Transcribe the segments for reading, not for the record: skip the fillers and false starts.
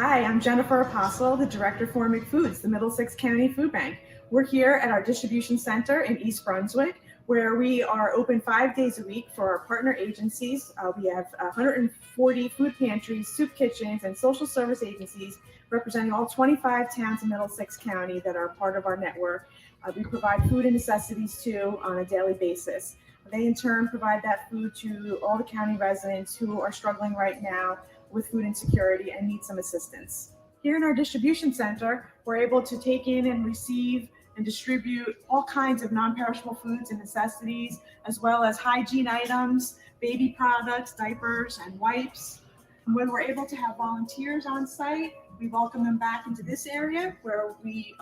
Hi, I'm Jennifer Apostle, the Director for McFoods, the Middlesex County Food Bank. We're here at our distribution center in East Brunswick, where we are open 5 days a week for our partner agencies. We have 140 food pantries, soup kitchens, and social service agencies representing all 25 towns in Middlesex County that are part of our network. We provide food and necessities too on a daily basis. They in turn provide that food to all the county residents who are struggling right now with food insecurity and need some assistance. Here in our distribution center, we're able to take in and receive and distribute all kinds of non-perishable foods and necessities, as well as hygiene items, baby products, diapers, and wipes. And when we're able to have volunteers on site, we welcome them back into this area where we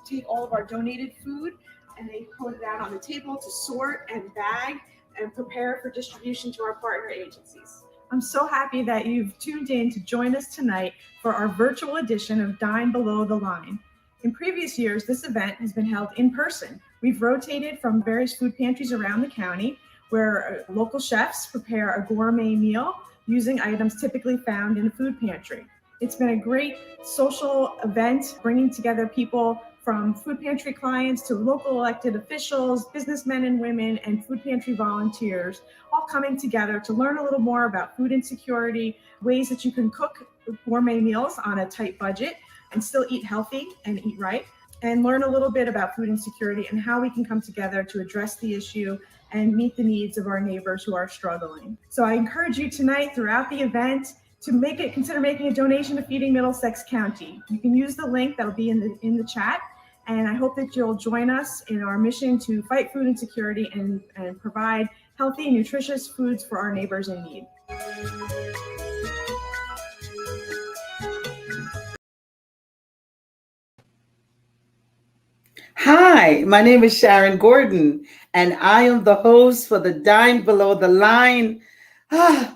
take all of our donated food and they put it out on the table to sort and bag and prepare for distribution to our partner agencies. I'm so happy that you've tuned in to join us tonight for our virtual edition of Dine Below the Line. In previous years, this event has been held in person. We've rotated from various food pantries around the county where local chefs prepare a gourmet meal using items typically found in a food pantry. It's been a great social event, bringing together people from food pantry clients to local elected officials, businessmen and women, and food pantry volunteers, all coming together to learn a little more about food insecurity, ways that you can cook gourmet meals on a tight budget and still eat healthy and eat right, and learn a little bit about food insecurity and how we can come together to address the issue and meet the needs of our neighbors who are struggling. So I encourage you tonight throughout the event to consider making a donation to Feeding Middlesex County. You can use the link that'll be in the chat. And I hope that you'll join us in our mission to fight food insecurity and provide healthy and nutritious foods for our neighbors in need. Hi, my name is Sharon Gordon, and I am the host for the Dine Below the Line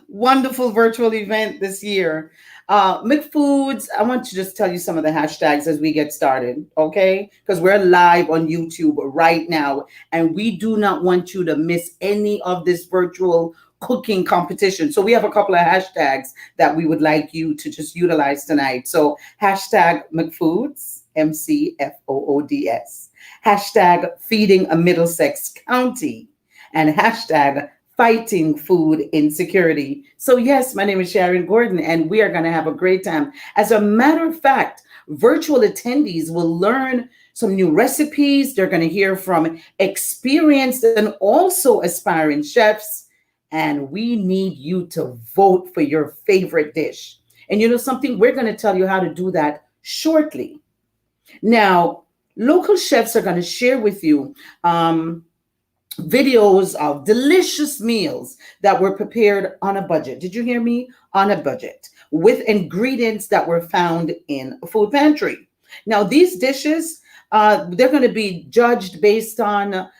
wonderful virtual event this year. McFoods, I want to just tell you some of the hashtags as we get started, okay? Because we're live on YouTube right now, and we do not want you to miss any of this virtual cooking competition. So we have a couple of hashtags that we would like you to just utilize tonight. So hashtag McFoods, MCFOODS, hashtag Feeding a Middlesex County, and hashtag Fighting Food Insecurity. So yes, my name is Sharon Gordon, and we are going to have a great time. As a matter of fact, virtual attendees will learn some new recipes. They're going to hear from experienced and also aspiring chefs. And we need you to vote for your favorite dish. And you know something? We're going to tell you how to do that shortly. Now, local chefs are going to share with you videos of delicious meals that were prepared on a budget. Did you hear me? On a budget, with ingredients that were found in a food pantry. Now, these dishes, they're going to be judged based on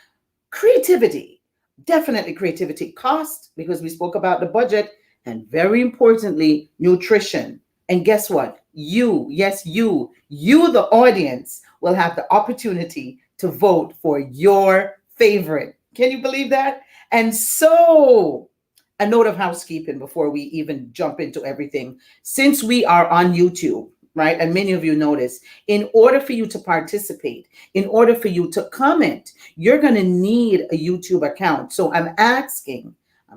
creativity, definitely creativity, cost, because we spoke about the budget, and very importantly, nutrition. And guess what? You, yes, you, the audience, will have the opportunity to vote for your favorite. Can you believe that? And so, a note of housekeeping before we even jump into everything. Since we are on YouTube, right, and many of you know this, in order for you to participate, in order for you to comment, you're going to need a YouTube account. So I'm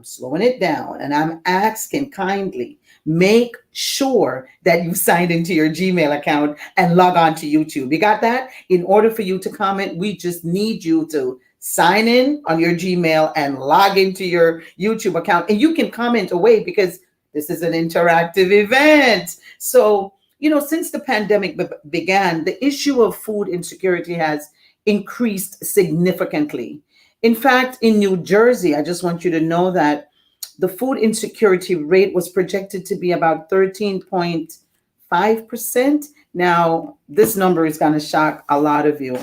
slowing it down, and I'm asking kindly, make sure that you signed into your Gmail account and log on to YouTube. You got that? In order for you to comment, we just need you to sign in on your Gmail and log into your YouTube account. And you can comment away because this is an interactive event. So, you know, since the pandemic began, the issue of food insecurity has increased significantly. In fact, in New Jersey, I just want you to know that the food insecurity rate was projected to be about 13.5%. Now, this number is going to shock a lot of you.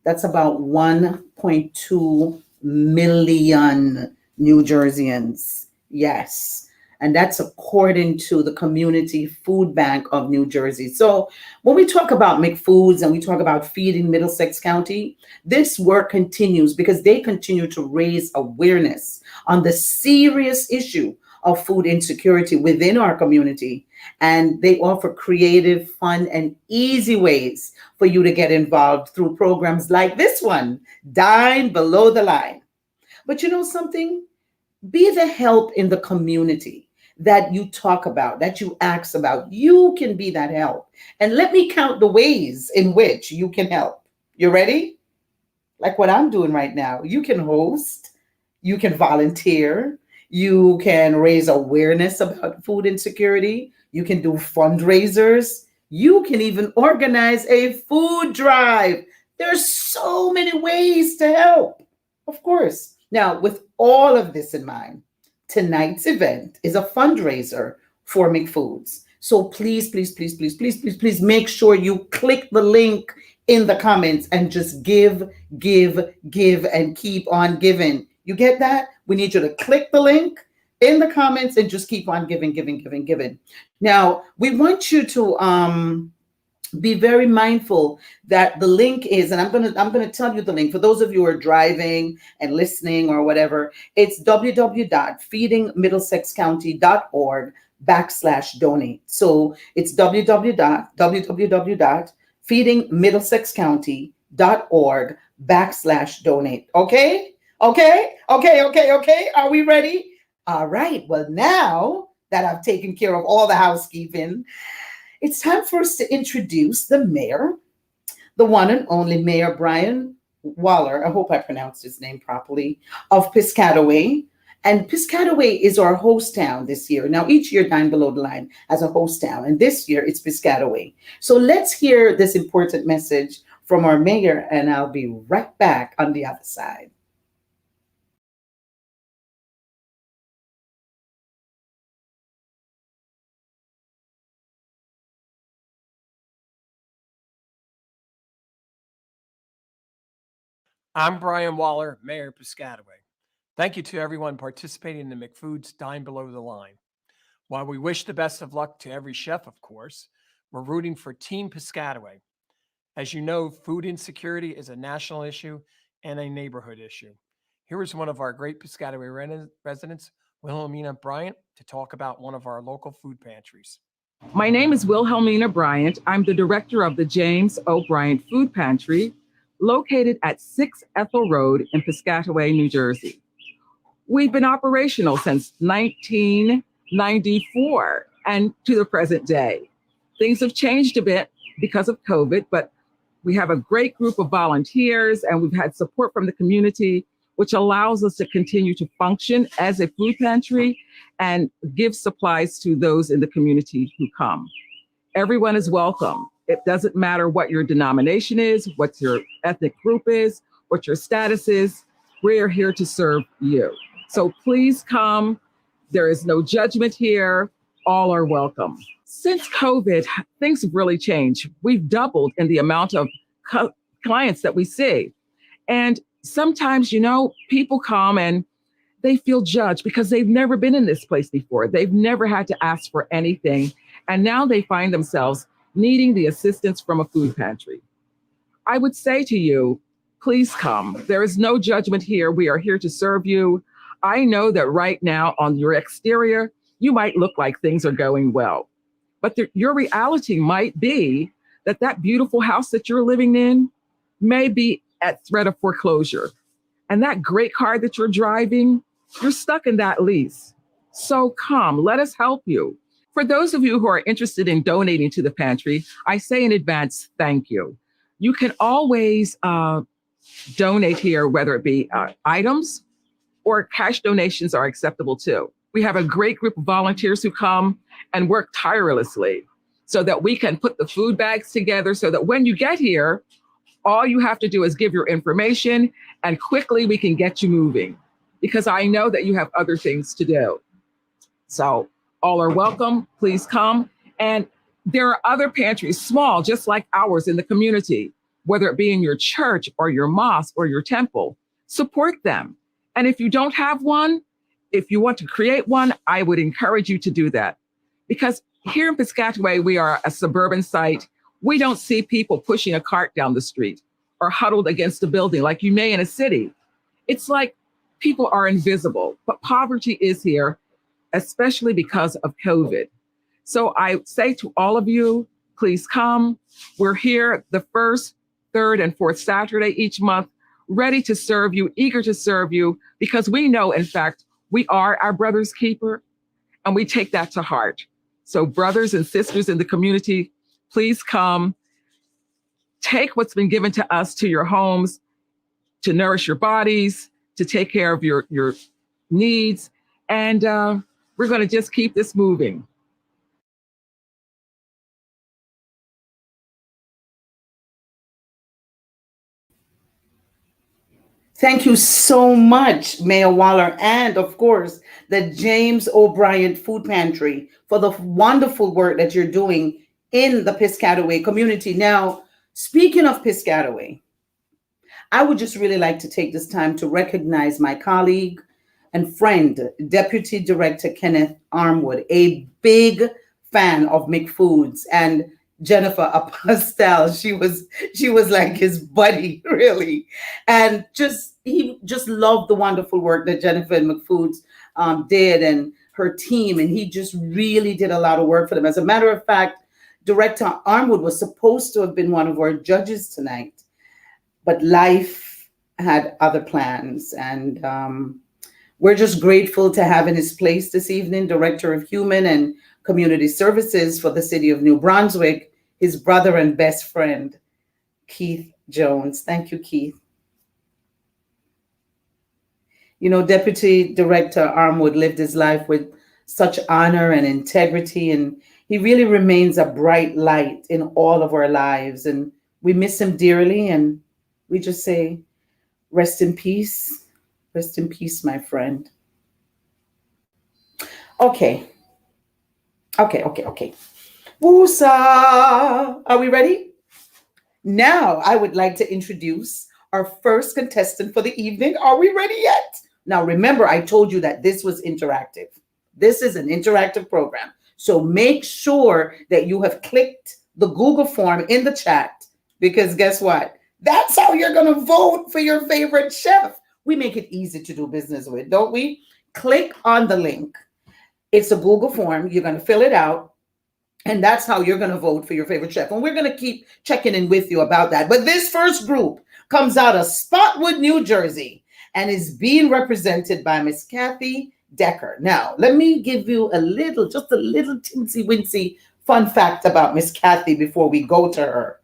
That's about 1.2 million New Jerseyans. Yes. And that's according to the Community Food Bank of New Jersey. So when we talk about McFoods and we talk about Feeding Middlesex County, this work continues because they continue to raise awareness on the serious issue of food insecurity within our community. And they offer creative, fun, and easy ways for you to get involved through programs like this one, Dine Below the Line. But you know something? Be the help in the community that you talk about, that you ask about. You can be that help. And let me count the ways in which you can help. You ready? Like what I'm doing right now. You can host, you can volunteer, you can raise awareness about food insecurity, you can do fundraisers, you can even organize a food drive. There's so many ways to help, of course. Now, with all of this in mind, tonight's event is a fundraiser for McFoods. So please, please, please, please, please, please, please make sure you click the link in the comments and just give, give, and keep on giving. You get that? We need you to click the link in the comments and just keep on giving, giving, giving, giving. Now, we want you to be very mindful that the link is, and I'm gonna tell you the link for those of you who are driving and listening or whatever. It's www.feedingmiddlesexcounty.org/donate. So it's www.feedingmiddlesexcounty.org/donate. Okay? Okay. Are we ready? All right. Well, now that I've taken care of all the housekeeping, it's time for us to introduce the mayor, the one and only Mayor Brian Waller. I hope I pronounced his name properly, of Piscataway. And Piscataway is our host town this year. Now, each year, Dine Below the Line as a host town, and this year it's Piscataway. So let's hear this important message from our mayor, and I'll be right back on the other side. I'm Brian Waller, Mayor of Piscataway. Thank you to everyone participating in the McFoods Dine Below the Line. While we wish the best of luck to every chef, of course, we're rooting for Team Piscataway. As you know, food insecurity is a national issue and a neighborhood issue. Here is one of our great Piscataway residents, Wilhelmina Bryant, to talk about one of our local food pantries. My name is Wilhelmina Bryant. I'm the director of the James O. Bryant Food Pantry, located at 6 Ethel Road in Piscataway, New Jersey. We've been operational since 1994 and to the present day. Things have changed a bit because of COVID, but we have a great group of volunteers and we've had support from the community, which allows us to continue to function as a food pantry and give supplies to those in the community who come. Everyone is welcome. It doesn't matter what your denomination is, what your ethnic group is, what your status is. We're here to serve you. So please come. There is no judgment here. All are welcome. Since COVID, things have really changed. We've doubled in the amount of clients that we see. And sometimes, people come and they feel judged because they've never been in this place before. They've never had to ask for anything. And now they find themselves needing the assistance from a food pantry. I would say to you, please come. There is no judgment here. We are here to serve you. I know that right now on your exterior, you might look like things are going well, but your reality might be that beautiful house that you're living in may be at threat of foreclosure. And that great car that you're driving, you're stuck in that lease. So come, let us help you. For those of you who are interested in donating to the pantry, I say in advance, thank you. You can always donate here, whether it be items or cash donations are acceptable too. We have a great group of volunteers who come and work tirelessly so that we can put the food bags together so that when you get here, all you have to do is give your information and quickly we can get you moving because I know that you have other things to do. So all are welcome, please come. And there are other pantries, small, just like ours in the community, whether it be in your church or your mosque or your temple, support them. And if you don't have one, if you want to create one, I would encourage you to do that. Because here in Piscataway, we are a suburban site. We don't see people pushing a cart down the street or huddled against a building like you may in a city. It's like people are invisible, but poverty is here. especially because of COVID. So I say to all of you, please come. We're here the first, third, and fourth Saturday each month, ready to serve you, eager to serve you, because we know, in fact, we are our brother's keeper, and we take that to heart. So brothers and sisters in the community, please come. Take what's been given to us to your homes, to nourish your bodies, to take care of your needs. And we're going to just keep this moving. Thank you so much, Mayor Waller, and of course, the James O'Brien Food Pantry for the wonderful work that you're doing in the Piscataway community. Now, speaking of Piscataway, I would just really like to take this time to recognize my colleague and friend, Deputy Director Kenneth Armwood, a big fan of McFoods, and Jennifer Apostel. She was like his buddy, really, and he just loved the wonderful work that Jennifer and McFoods did, and her team, and he just really did a lot of work for them. As a matter of fact, Director Armwood was supposed to have been one of our judges tonight, but life had other plans, and we're just grateful to have in his place this evening Director of Human and Community Services for the City of New Brunswick, his brother and best friend, Keith Jones. Thank you, Keith. You know, Deputy Director Armwood lived his life with such honor and integrity, and he really remains a bright light in all of our lives, and we miss him dearly, and we just say, rest in peace. Rest in peace, my friend. Okay. Woosa! Are we ready? Now, I would like to introduce our first contestant for the evening. Are we ready yet? Now, remember, I told you that this was interactive. This is an interactive program. So make sure that you have clicked the Google form in the chat, because guess what? That's how you're going to vote for your favorite chef. We make it easy to do business with, don't we? Click on the link. It's a Google form. You're going to fill it out. And that's how you're going to vote for your favorite chef. And we're going to keep checking in with you about that. But this first group comes out of Spotwood, New Jersey, and is being represented by Miss Kathy Decker. Now, let me give you just a little teensy-wincy fun fact about Miss Kathy before we go to her.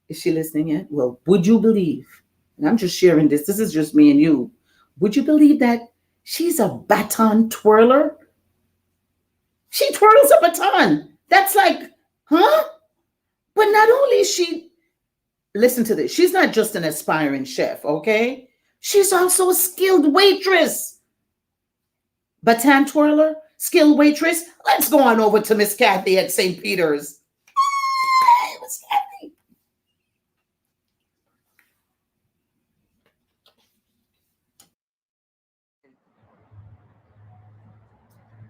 Is she listening yet? Well, would you believe, and I'm just sharing this is just me and you, would you believe that she's a baton twirler? She twirls a baton. That's like, huh? But not only is she, listen to this, she's not just an aspiring chef, okay? She's also a skilled waitress. Baton twirler, skilled waitress. Let's go on over to Miss Kathy at St. Peter's. Hey, Miss Kathy.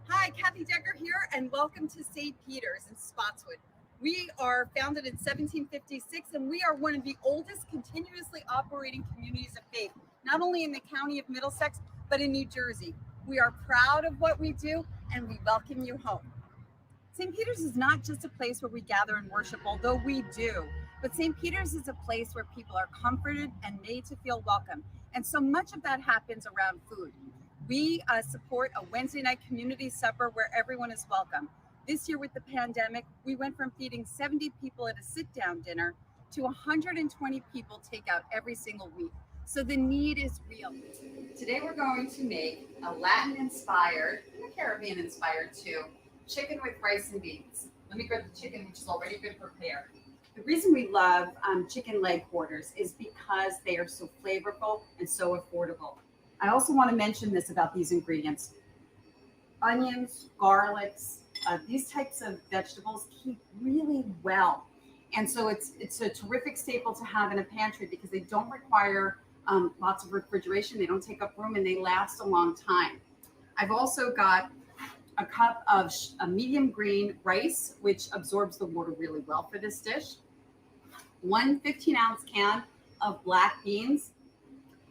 Hi, Kathy Decker here, and welcome to St. Peter's in Spotswood. We are founded in 1756, and we are one of the oldest continuously operating communities of faith, not only in the county of Middlesex, but in New Jersey. We are proud of what we do, and we welcome you home. St. Peter's is not just a place where we gather and worship, although we do, but St. Peter's is a place where people are comforted and made to feel welcome. And so much of that happens around food. We support a Wednesday night community supper where everyone is welcome. This year with the pandemic, we went from feeding 70 people at a sit-down dinner to 120 people takeout every single week. So the need is real. Today we're going to make a Latin-inspired, Caribbean-inspired too, chicken with rice and beans. Let me grab the chicken, which is already been prepared. The reason we love chicken leg quarters is because they are so flavorful and so affordable. I also want to mention this about these ingredients. Onions, garlics, these types of vegetables keep really well. And so it's a terrific staple to have in a pantry because they don't require lots of refrigeration, they don't take up room, and they last a long time. I've also got a cup of a medium green rice, which absorbs the water really well for this dish. 1 15-ounce can of black beans.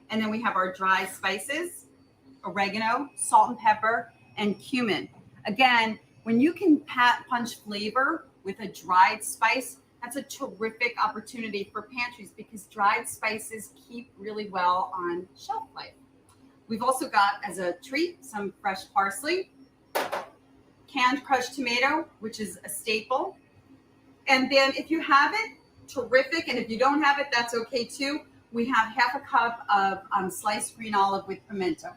And then we have our dry spices, oregano, salt and pepper, and cumin. Again, when you can punch flavor with a dried spice, that's a terrific opportunity for pantries because dried spices keep really well on shelf life. We've also got, as a treat, some fresh parsley, canned crushed tomato, which is a staple. And then if you have it, terrific. And if you don't have it, that's okay too. We have half a cup of sliced green olive with pimento.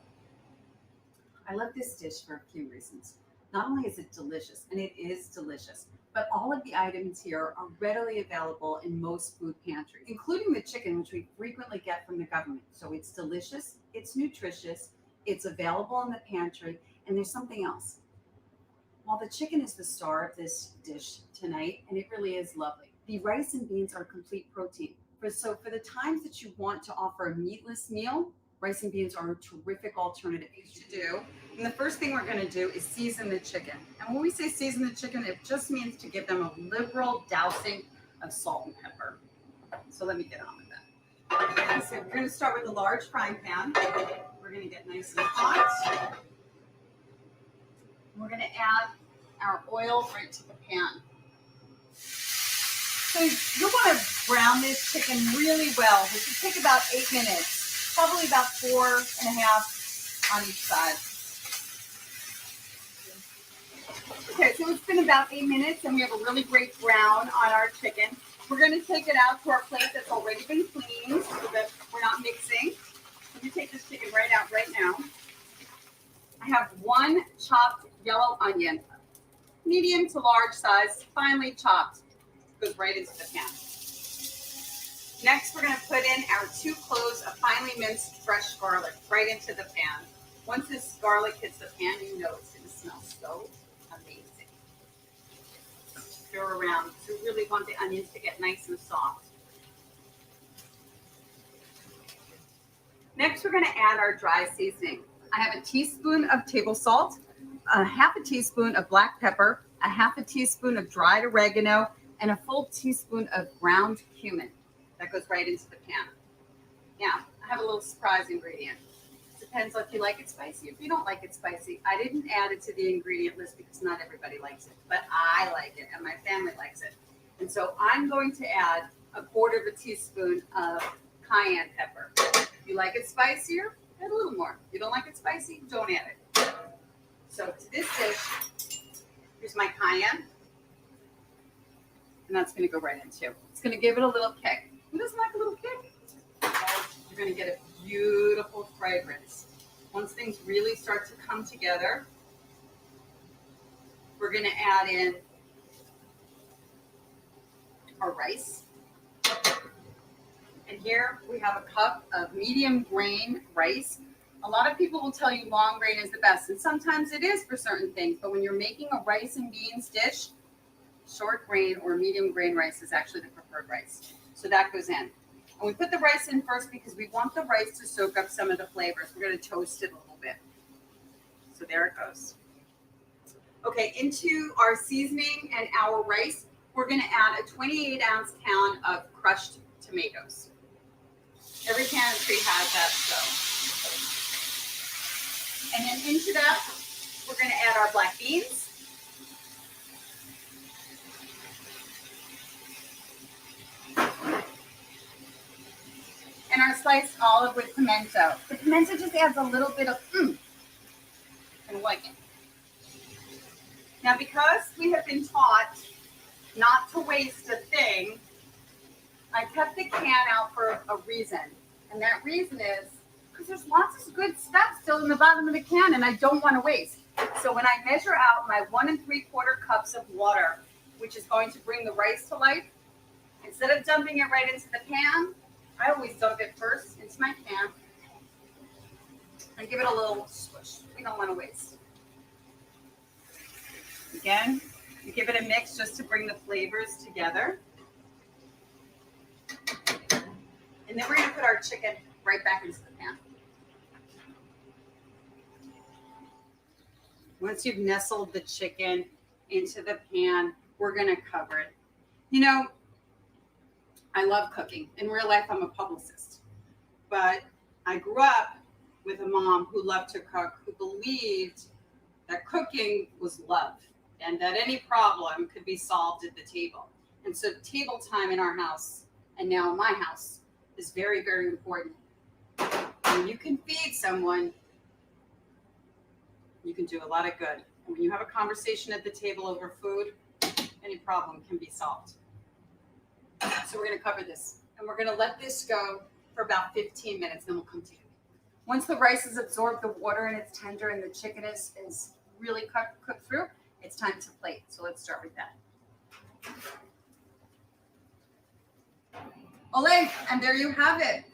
I love this dish for a few reasons. Not only is it delicious, and it is delicious, but all of the items here are readily available in most food pantries, including the chicken, which we frequently get from the government. So it's delicious, it's nutritious, it's available in the pantry, and there's something else. While the chicken is the star of this dish tonight, and it really is lovely, the rice and beans are complete protein. So for the times that you want to offer a meatless meal, rice and beans are a terrific alternative to do. And the first thing we're going to do is season the chicken. And when we say season the chicken, it just means to give them a liberal dousing of salt and pepper. So let me get on with that. So we're going to start with a large frying pan. We're going to get nice and hot. We're going to add our oil right to the pan. So you want to brown this chicken really well. This should take about 8 minutes, probably about 4.5 on each side. Okay, so it's been about 8 minutes and we have a really great brown on our chicken. We're going to take it out to our plate that's already been cleaned so that we're not mixing. Let me take this chicken right out right now. I have 1 chopped yellow onion, medium to large size, finely chopped. Goes right into the pan. Next, we're going to put in our 2 cloves of finely minced fresh garlic right into the pan. Once this garlic hits the pan, you know it's going to smell so amazing. Stir around. So you really want the onions to get nice and soft. Next, we're going to add our dry seasoning. I have a teaspoon of table salt, a half a teaspoon of black pepper, a half a teaspoon of dried oregano, and a full teaspoon of ground cumin. That goes right into the pan. Now, I have a little surprise ingredient. Depends if you like it spicy. If you don't like it spicy, I didn't add it to the ingredient list because not everybody likes it, but I like it and my family likes it. And so I'm going to add a quarter of a teaspoon of cayenne pepper. If you like it spicier, add a little more. If you don't like it spicy, don't add it. So to this dish, here's my cayenne. And that's going to go right in too. It's going to give it a little kick. Who doesn't like a little kick? You're going to get a beautiful fragrance. Once things really start to come together, we're going to add in our rice. And here we have a cup of medium grain rice. A lot of people will tell you long grain is the best, and sometimes it is for certain things. But when you're making a rice and beans dish, short grain or medium grain rice is actually the preferred rice. So that goes in. And we put the rice in first because we want the rice to soak up some of the flavors. We're going to toast it a little bit. So there it goes. Okay, into our seasoning and our rice, we're going to add a 28-ounce can of crushed tomatoes. Every pantry has that, so. And then into that, we're going to add our black beans. And our sliced olive with pimento. The pimento just adds a little bit of I like it. Now, because we have been taught not to waste a thing, I kept the can out for a reason. And that reason is because there's lots of good stuff still in the bottom of the can and I don't want to waste. So when I measure out my 1 3/4 cups of water, which is going to bring the rice to life, instead of dumping it right into the pan, I always dump it first into my pan and give it a little squish. We don't want to waste. Again, you give it a mix just to bring the flavors together. And then we're going to put our chicken right back into the pan. Once you've nestled the chicken into the pan, we're going to cover it. You know, I love cooking. In real life, I'm a publicist. But I grew up with a mom who loved to cook, who believed that cooking was love and that any problem could be solved at the table. And so table time in our house and now in my house is very, very important. When you can feed someone, you can do a lot of good. And when you have a conversation at the table over food, any problem can be solved. So we're going to cover this and we're going to let this go for about 15 minutes, then we'll come to you. Once the rice has absorbed the water and it's tender and the chicken is really cooked through, it's time to plate. So let's start with that. Ole, and there you have it.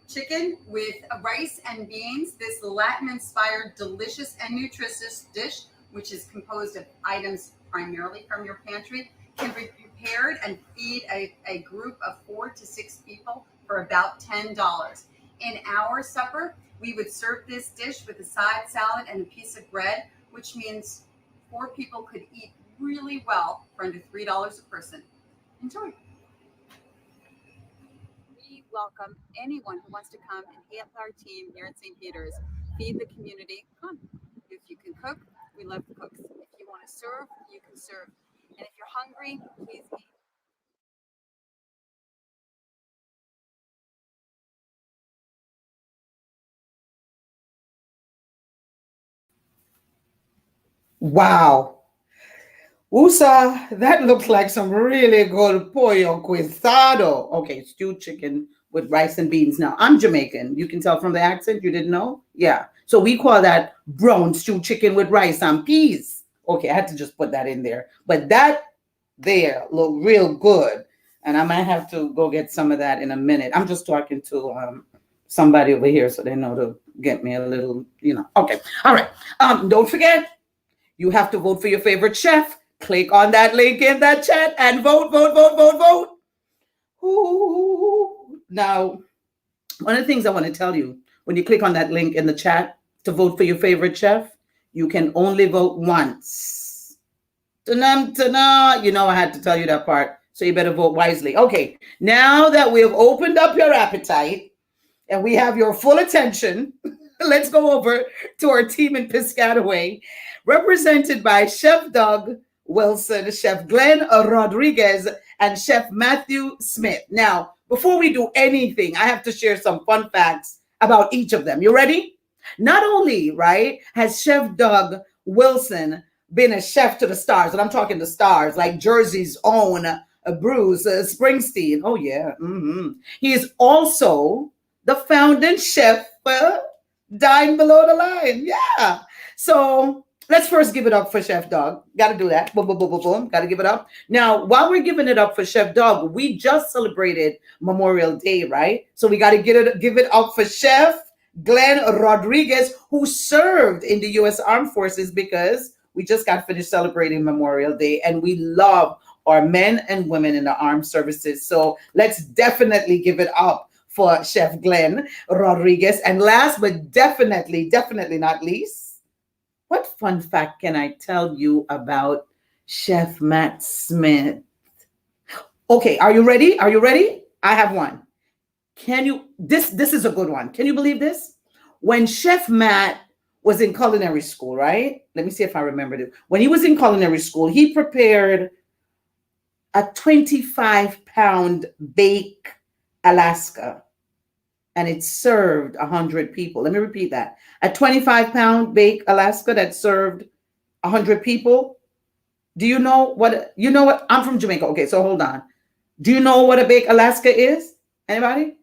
Chicken with rice and beans, this Latin-inspired delicious and nutritious dish, which is composed of items primarily from your pantry, can be prepared and feed a group of 4 to 6 people for about $10. In our supper, we would serve this dish with a side salad and a piece of bread, which means 4 people could eat really well for under $3 a person. Enjoy. We welcome anyone who wants to come and help our team here at St. Peter's feed the community. Come. If you can cook, we love cooks. If you want to serve, you can serve. And if you're hungry, please eat. Wow. Usa, that looks like some really good pollo guisado. Okay, stewed chicken with rice and beans. Now, I'm Jamaican. You can tell from the accent. You didn't know? Yeah. So we call that brown stewed chicken with rice and peas. Okay, I had to just put that in there. But that there looked real good. And I might have to go get some of that in a minute. I'm just talking to somebody over here so they know to get me a little, Okay. All right. Don't forget, you have to vote for your favorite chef. Click on that link in that chat and vote, vote, vote, vote, vote. Ooh. Now, one of the things I want to tell you, when you click on that link in the chat to vote for your favorite chef, you can only vote once. Ta-na, you know I had to tell you that part, so you better vote wisely. Okay, now that we have opened up your appetite and we have your full attention, let's go over to our team in Piscataway, represented by Chef Doug Wilson, Chef Glenn Rodriguez, and Chef Matthew Smith. Now, before we do anything, I have to share some fun facts about each of them. You ready? Not only, right, has Chef Doug Wilson been a chef to the stars, and I'm talking the stars, like Jersey's own Bruce Springsteen. Oh, yeah. He is also the founding chef for Dine Below the Line. Yeah. So let's first give it up for Chef Doug. Got to do that. Boom, boom, boom, boom, boom. Got to give it up. Now, while we're giving it up for Chef Doug, we just celebrated Memorial Day, right? So we got to give it up for Chef Glenn Rodriguez, who served in the U.S. Armed Forces, because we just got finished celebrating Memorial Day, and we love our men and women in the armed services. So let's definitely give it up for Chef Glenn Rodriguez. And last but definitely not least, what fun fact can I tell you about Chef Matt Smith? Okay, are you ready? Are you ready? I have one. This is a good one. Can you believe this? When Chef Matt was in culinary school, right? Let me see if I remember it. When he was in culinary school, he prepared a 25-pound bake Alaska, and it served 100 people. Let me repeat that. A 25-pound bake Alaska that served 100 people. Do you know what? I'm from Jamaica. Okay, so hold on. Do you know what a bake Alaska is? Anybody?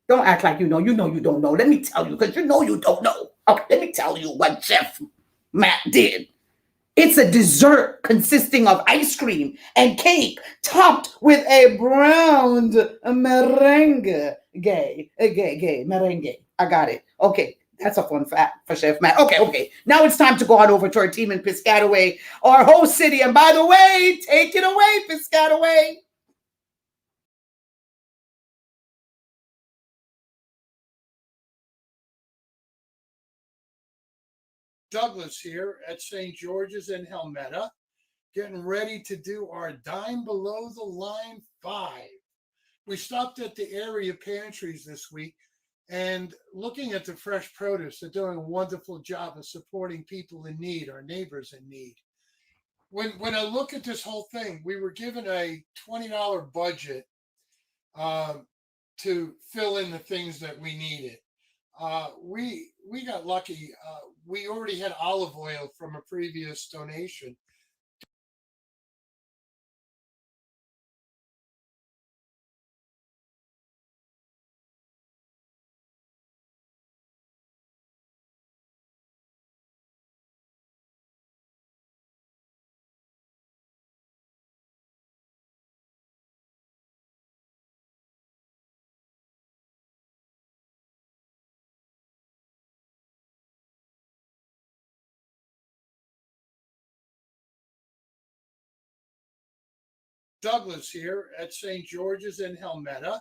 Don't act like you know. You know you don't know. Let me tell you, because you know you don't know. Okay, let me tell you what Chef Matt did. It's a dessert consisting of ice cream and cake topped with a browned merengue. Gay merengue. I got it. Okay, that's a fun fact for Chef Matt. Okay. Now it's time to go on over to our team in Piscataway, our host city. And by the way, take it away, Piscataway. Douglas here at St. George's in Helmetta, getting ready to do our Dine Below the Line 5. We stopped at the area pantries this week and looking at the fresh produce. They're doing a wonderful job of supporting people in need, our neighbors in need. When I look at this whole thing, we were given a $20 budget to fill in the things that we needed. We got lucky. We already had olive oil from a previous donation. Douglas here at St. George's in Helmetta,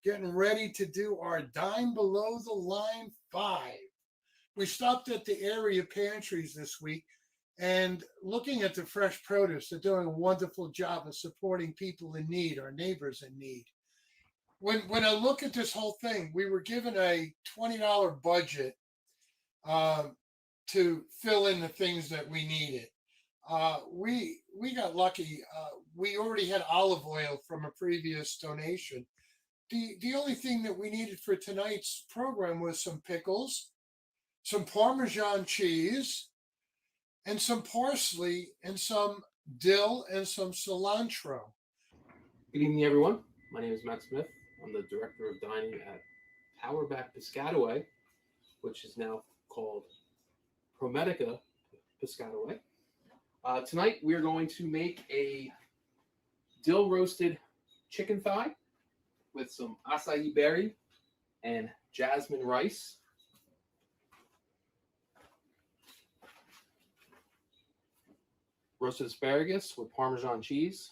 getting ready to do our Dine Below the Line 5. We stopped at the area pantries this week and looking at the fresh produce. They're doing a wonderful job of supporting people in need, our neighbors in need. When I look at this whole thing, we were given a $20 budget to fill in the things that we needed. We got lucky. We already had olive oil from a previous donation. The only thing that we needed for tonight's program was some pickles, some Parmesan cheese, and some parsley, and some dill, and some cilantro. Good evening, everyone. My name is Matt Smith. I'm the director of dining at Powerback Piscataway, which is now called ProMedica Piscataway. Tonight, we're going to make a dill roasted chicken thigh with some acai berry and jasmine rice. Roasted asparagus with Parmesan cheese.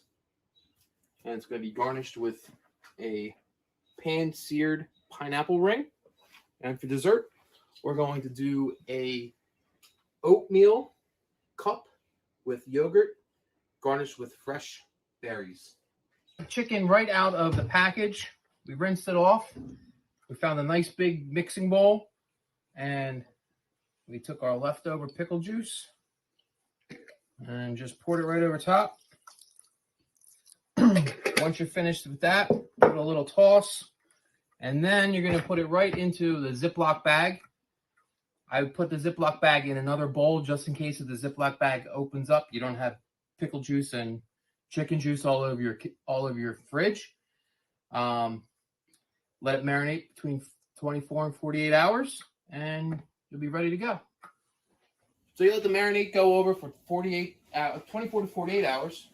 And it's going to be garnished with a pan-seared pineapple ring. And for dessert, we're going to do a oatmeal cup with yogurt garnished with fresh berries. Chicken right out of the package. We rinsed it off. We found a nice big mixing bowl, and we took our leftover pickle juice and just poured it right over top. Once you're finished with that, give it a little toss, and then you're going to put it right into the Ziploc bag. I would put the Ziploc bag in another bowl just in case if the Ziploc bag opens up, you don't have pickle juice and chicken juice all over your fridge. Let it marinate between 24 and 48 hours, and you'll be ready to go. So you let the marinade go over for 24 to 48 hours.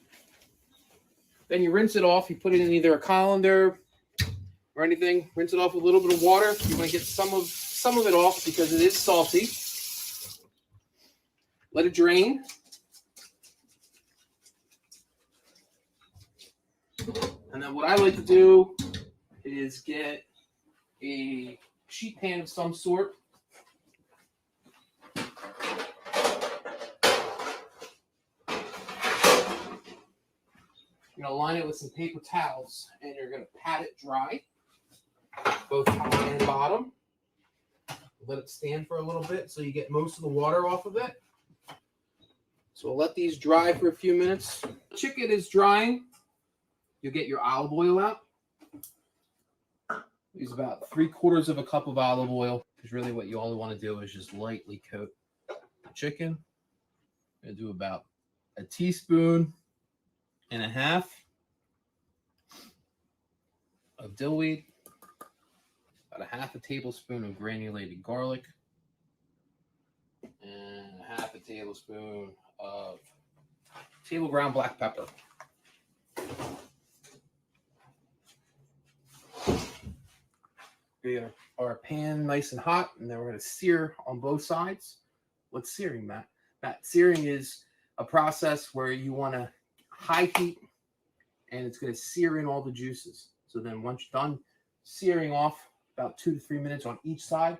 Then you rinse it off. You put it in either a colander or anything. Rinse it off with a little bit of water. You want to get some of it off because it is salty. Let it drain. And then what I like to do is get a sheet pan of some sort. You're going to line it with some paper towels, and you're going to pat it dry, both top and bottom. Let it stand for a little bit so you get most of the water off of it. So we'll let these dry for a few minutes. Chicken is drying. You'll get your olive oil out. Use about 3/4 of a cup of olive oil, because really what you only want to do is just lightly coat the chicken. I'm going to do about 1.5 teaspoons of dill weed, about 1/2 tablespoon of granulated garlic, and 1/2 tablespoon of table ground black pepper. We get our pan nice and hot, and then we're going to sear on both sides. What's searing, Matt? Matt, searing is a process where you want to high heat, and it's going to sear in all the juices. So then once you're done searing off about 2 to 3 minutes on each side,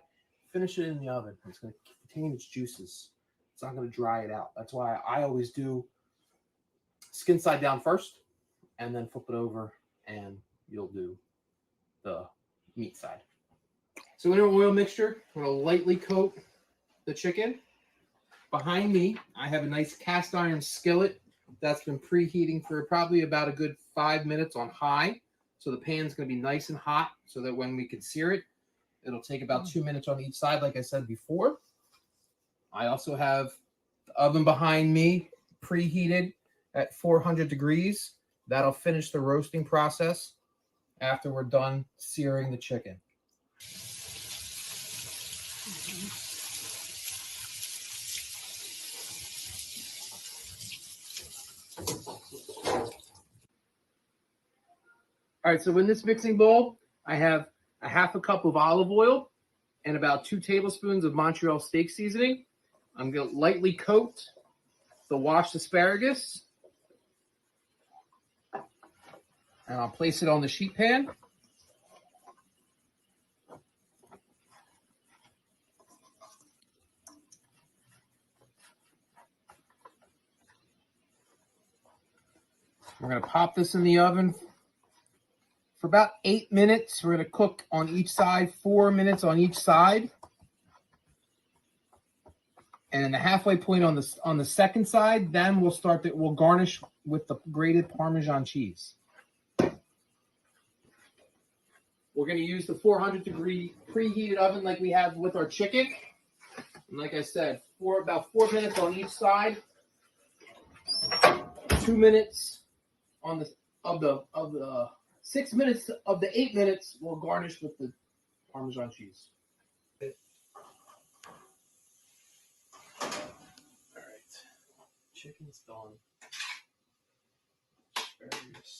finish it in the oven. It's going to contain its juices. It's not going to dry it out. That's why I always do skin side down first, and then flip it over, and you'll do the meat side. So in our oil mixture, I'm going to lightly coat the chicken. Behind me, I have a nice cast iron skillet that's been preheating for probably about a good 5 minutes on high. So the pan's going to be nice and hot so that when we can sear it, it'll take about 2 minutes on each side, like I said before. I also have the oven behind me preheated at 400 degrees. That'll finish the roasting process after we're done searing the chicken. All right, so in this mixing bowl, I have a half a cup of olive oil and about 2 tablespoons of Montreal steak seasoning. I'm going to lightly coat the washed asparagus, and I'll place it on the sheet pan. We're going to pop this in the oven for about 8 minutes. We're going to cook on each side, 4 minutes on each side. And the halfway point on the second side, then we'll garnish with the grated Parmesan cheese. We're going to use the 400-degree preheated oven like we have with our chicken. And like I said, about 4 minutes on each side. 2 minutes on the 6 minutes of the 8 minutes, we'll garnish with the Parmesan cheese. All right, chicken's done. Asparagus.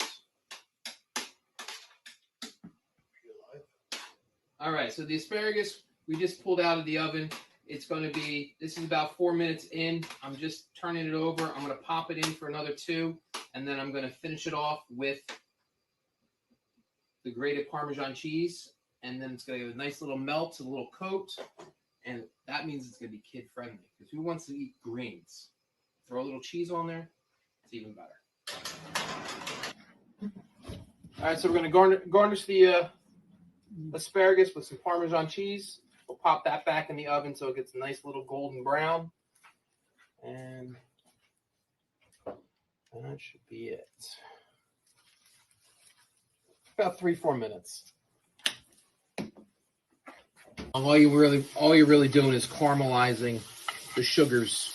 All right, so the asparagus we just pulled out of the oven. It's going to be, this is about 4 minutes in. I'm just turning it over. I'm going to pop it in for another 2, and then I'm going to finish it off with the grated Parmesan cheese, and then it's going to get a nice little melt, a little coat, and that means it's going to be kid friendly, because who wants to eat greens? Throw a little cheese on there, it's even better. All right, so we're going to garnish the asparagus with some Parmesan cheese. We'll pop that back in the oven so it gets a nice little golden brown. And that should be it. About 3-4 minutes. All you're really doing is caramelizing the sugars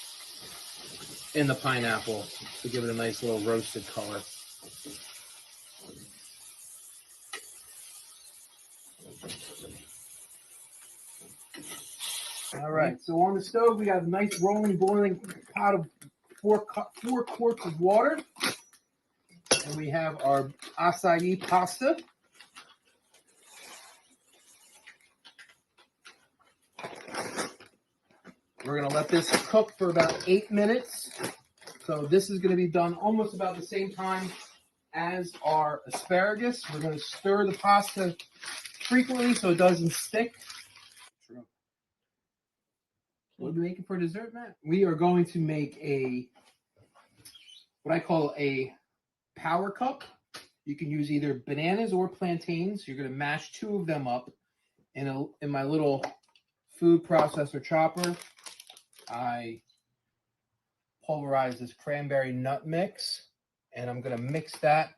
in the pineapple to give it a nice little roasted color. All right, so on the stove we got a nice rolling, boiling pot of 4 quarts of water, and we have our acai pasta. We're going to let this cook for about 8 minutes. So this is going to be done almost about the same time as our asparagus. We're going to stir the pasta frequently so it doesn't stick. What are we making for dessert, Matt? We are going to make what I call a power cup. You can use either bananas or plantains. You're going to mash 2 of them up in my little food processor chopper. I pulverize this cranberry nut mix, and I'm going to mix that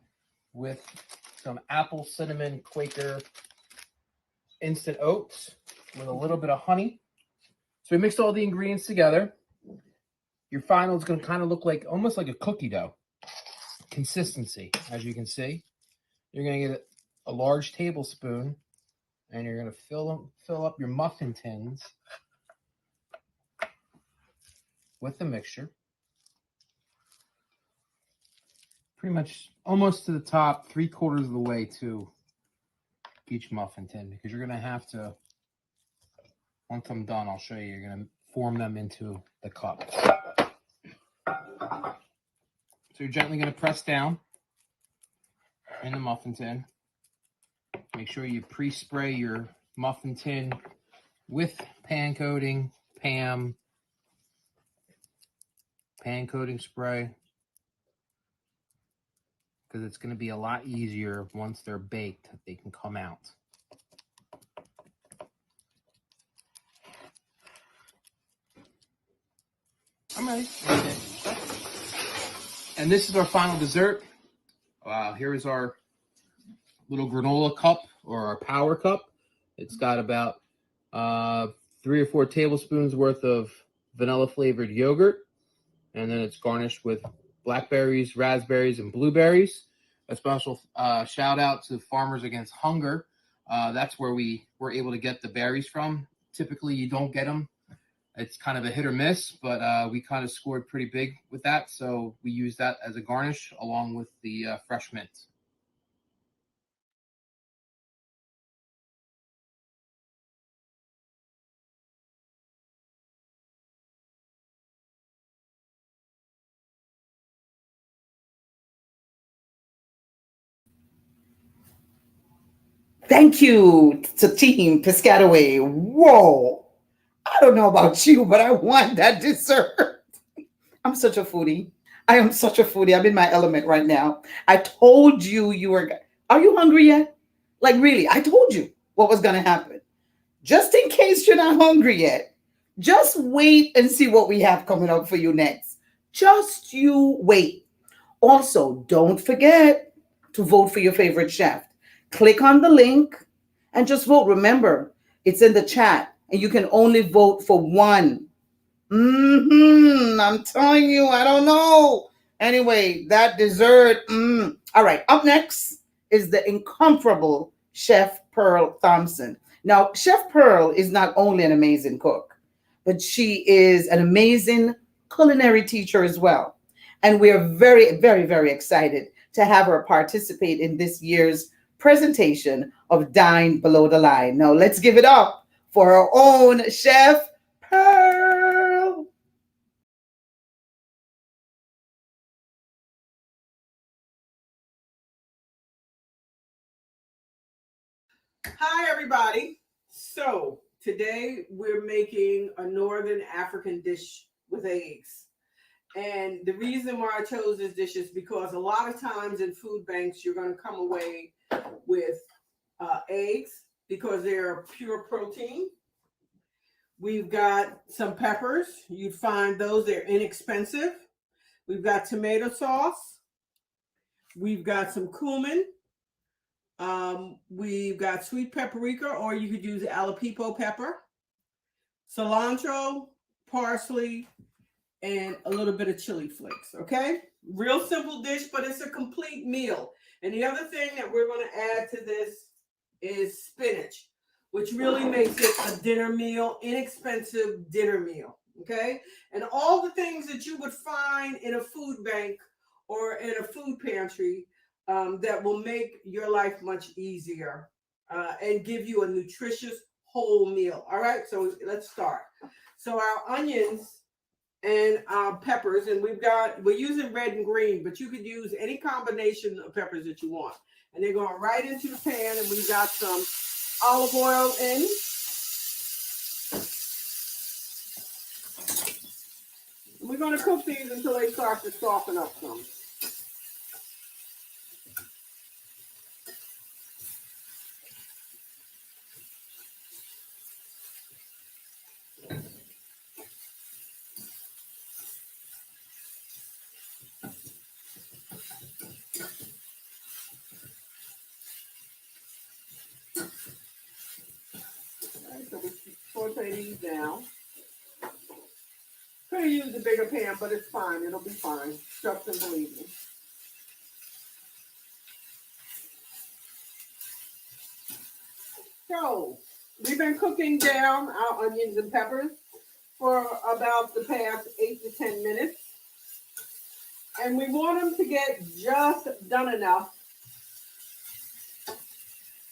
with some apple cinnamon Quaker instant oats with a little bit of honey. So we mixed all the ingredients together. Your final is going to kind of look like almost like a cookie dough consistency, as you can see. You're going to get a large tablespoon, and you're going to fill up your muffin tins with the mixture. Pretty much almost to the top, 3/4 of the way to each muffin tin, because you're going to have to, once I'm done, I'll show you, you're going to form them into the cup. So you're gently going to press down in the muffin tin. Make sure you pre-spray your muffin tin with pan coating, pan coating spray, because it's going to be a lot easier once they're baked. They can come out. right. Okay. And this is our final dessert. Here is our little granola cup or our power cup. It's got about 3 or 4 tablespoons worth of vanilla flavored yogurt, and then it's garnished with blackberries, raspberries, and blueberries. A special shout out to Farmers Against Hunger. That's where we were able to get the berries from. Typically, you don't get them. It's kind of a hit or miss, but we kind of scored pretty big with that. So we use that as a garnish along with the fresh mint. Thank you to Team Piscataway. Whoa. I don't know about you, but I want that dessert. I'm such a foodie. I am such a foodie. I'm in my element right now. I told you you were. Are you hungry yet? Like, really, I told you what was going to happen. Just in case you're not hungry yet, just wait and see what we have coming up for you next. Just you wait. Also, don't forget to vote for your favorite chef. Click on the link and just vote. Remember, it's in the chat and you can only vote for one. I'm telling you, I don't know. Anyway, that dessert. All right, up next is the incomparable Chef Pearl Thompson. Now, Chef Pearl is not only an amazing cook, but she is an amazing culinary teacher as well. And we are very, very, very excited to have her participate in this year's presentation of Dine Below the Line. Now, let's give it up for our own Chef Pearl. Hi, everybody. So today we're making a Northern African dish with eggs. And the reason why I chose this dish is because a lot of times in food banks, you're going to come away with eggs because they're pure protein. We've got some peppers. You'd find those, they're inexpensive. We've got tomato sauce. We've got some cumin. We've got sweet paprika, or you could use Aleppo pepper, cilantro, parsley, and a little bit of chili flakes. Okay, real simple dish, but it's a complete meal. And the other thing that we're going to add to this is spinach, which really makes it a dinner meal, inexpensive dinner meal. Okay, and all the things that you would find in a food bank or in a food pantry that will make your life much easier and give you a nutritious whole meal. All right, so let's start. So our onions and our peppers, and we're using red and green, but you could use any combination of peppers that you want. And they're going right into the pan, and we've got some olive oil in. And we're going to cook these until they start to soften up some. So we saute these down. Could have used a bigger pan, but it's fine. It'll be fine. Trust and believe me. So we've been cooking down our onions and peppers for about the past 8 to 10 minutes. And we want them to get just done enough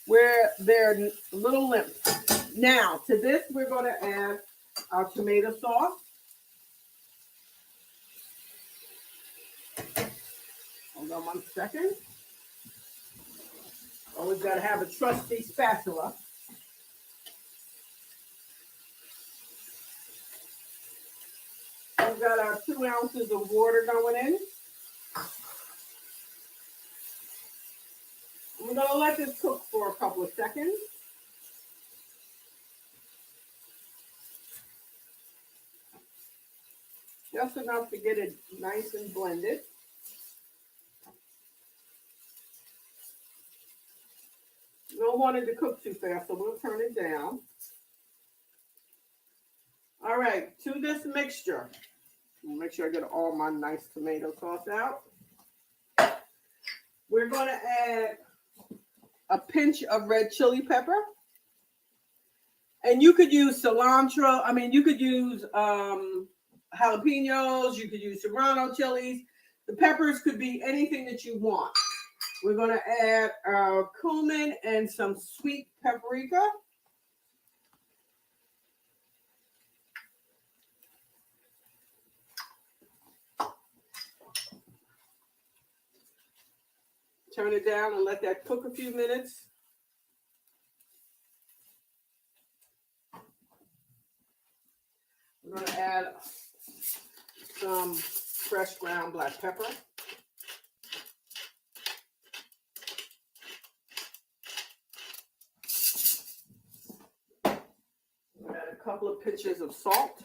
where they're a little limp. Now, to this, we're going to add our tomato sauce. Hold on 1 second. Always got to have a trusty spatula. We've got our 2 ounces of water going in. We're going to let this cook for a couple of seconds. Just enough to get it nice and blended. We don't want it to cook too fast, so we'll turn it down. All right, to this mixture, make sure I get all my nice tomato sauce out. We're going to add a pinch of red chili pepper. And you could use cilantro. I mean, you could use jalapenos. You could use serrano chilies. The peppers could be anything that you want. We're going to add cumin and some sweet paprika. Turn it down and let that cook a few minutes. We're going to add some fresh ground black pepper. We'll add a couple of pinches of salt.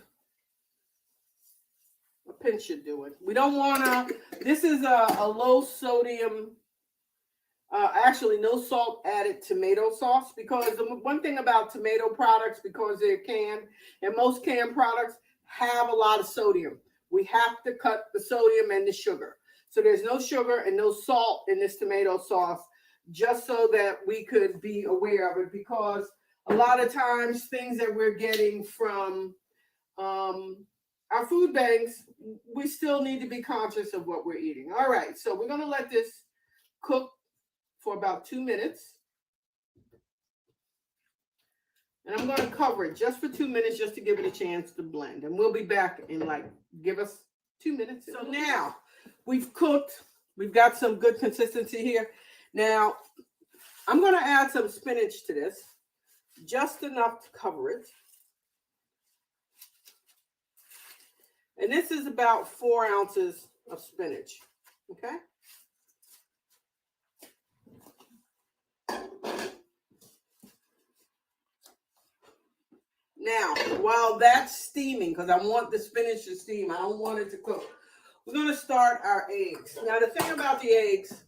A pinch should do it. We don't want to, this is a low sodium, actually no salt added tomato sauce, because the one thing about tomato products, because they're canned, and most canned products have a lot of sodium. We have to cut the sodium and the sugar. So there's no sugar and no salt in this tomato sauce, just so that we could be aware of it, because a lot of times things that we're getting from our food banks, we still need to be conscious of what we're eating. All right, so we're going to let this cook for about 2 minutes. And I'm going to cover it just for 2 minutes, just to give it a chance to blend. And we'll be back in give us 2 minutes. So now we've cooked. We've got some good consistency here. Now I'm going to add some spinach to this, just enough to cover it. And this is about 4 ounces of spinach, okay? Now, while that's steaming, because I want the spinach to steam, I don't want it to cook, we're going to start our eggs. Now, the thing about the eggs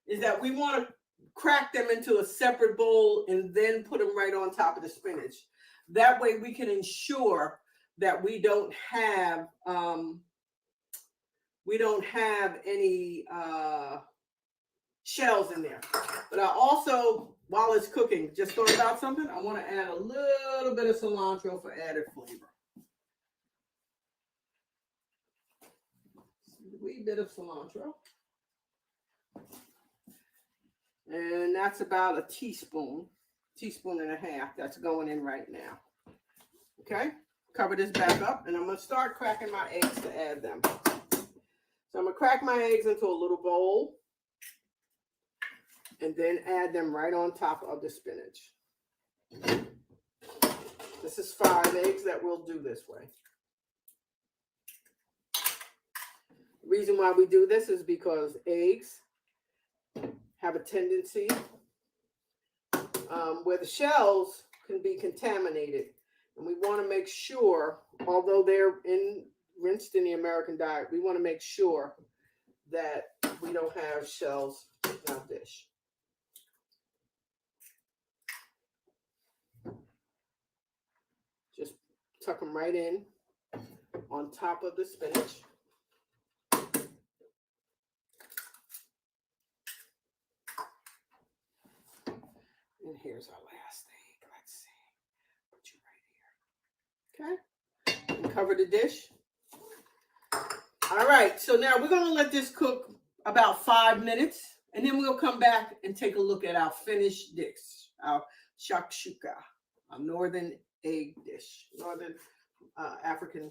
is that we want to crack them into a separate bowl and then put them right on top of the spinach. That way we can ensure that we don't have any shells in there. But I also, while it's cooking, just thought about something. I want to add a little bit of cilantro for added flavor. A wee bit of cilantro. And that's about a teaspoon and a half that's going in right now. Okay, cover this back up, and I'm going to start cracking my eggs to add them. So I'm going to crack my eggs into a little bowl and then add them right on top of the spinach. This is 5 eggs that we'll do this way. The reason why we do this is because eggs have a tendency where the shells can be contaminated. And we want to make sure, although they're rinsed in the American diet, we want to make sure that we don't have shells in our dish. Just tuck them right in on top of the spinach. And here's our last egg. Let's see. Put you right here. Okay. And cover the dish. All right. So now we're going to let this cook about 5 minutes. And then we'll come back and take a look at our finished dish. Our shakshuka. Our northern egg dish. Northern African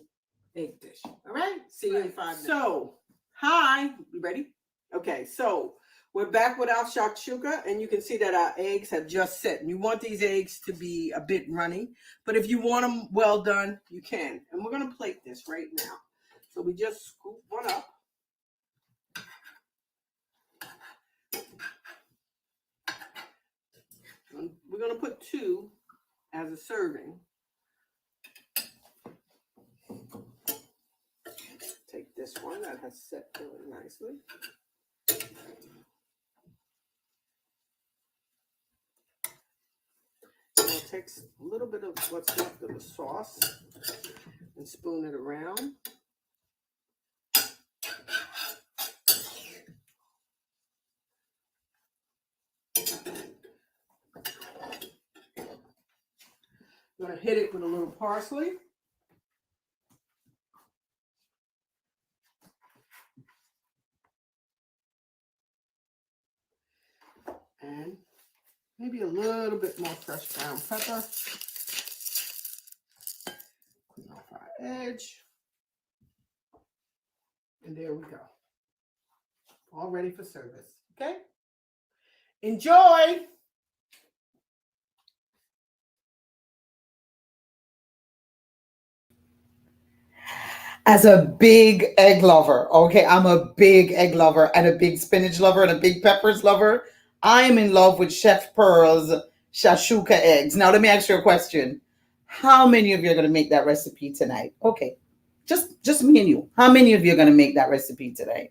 egg dish. All right. See you in 5 minutes. So, hi. You ready? Okay. So, we're back with our shakshuka, and you can see that our eggs have just set. And you want these eggs to be a bit runny, but if you want them well done, you can. And we're going to plate this right now. So we just scoop one up. And we're going to put 2 as a serving. this one that has set really nicely. I'll take a little bit of what's left of the sauce and spoon it around. I'm going to hit it with a little parsley. And maybe a little bit more fresh ground pepper. Clean off our edge. And there we go. All ready for service. Okay? Enjoy! As a big egg lover, okay, I'm a big egg lover and a big spinach lover and a big peppers lover. I am in love with Chef Pearl's shashuka eggs. Now, let me ask you a question. How many of you are going to make that recipe tonight? Okay, just me and you. How many of you are going to make that recipe today?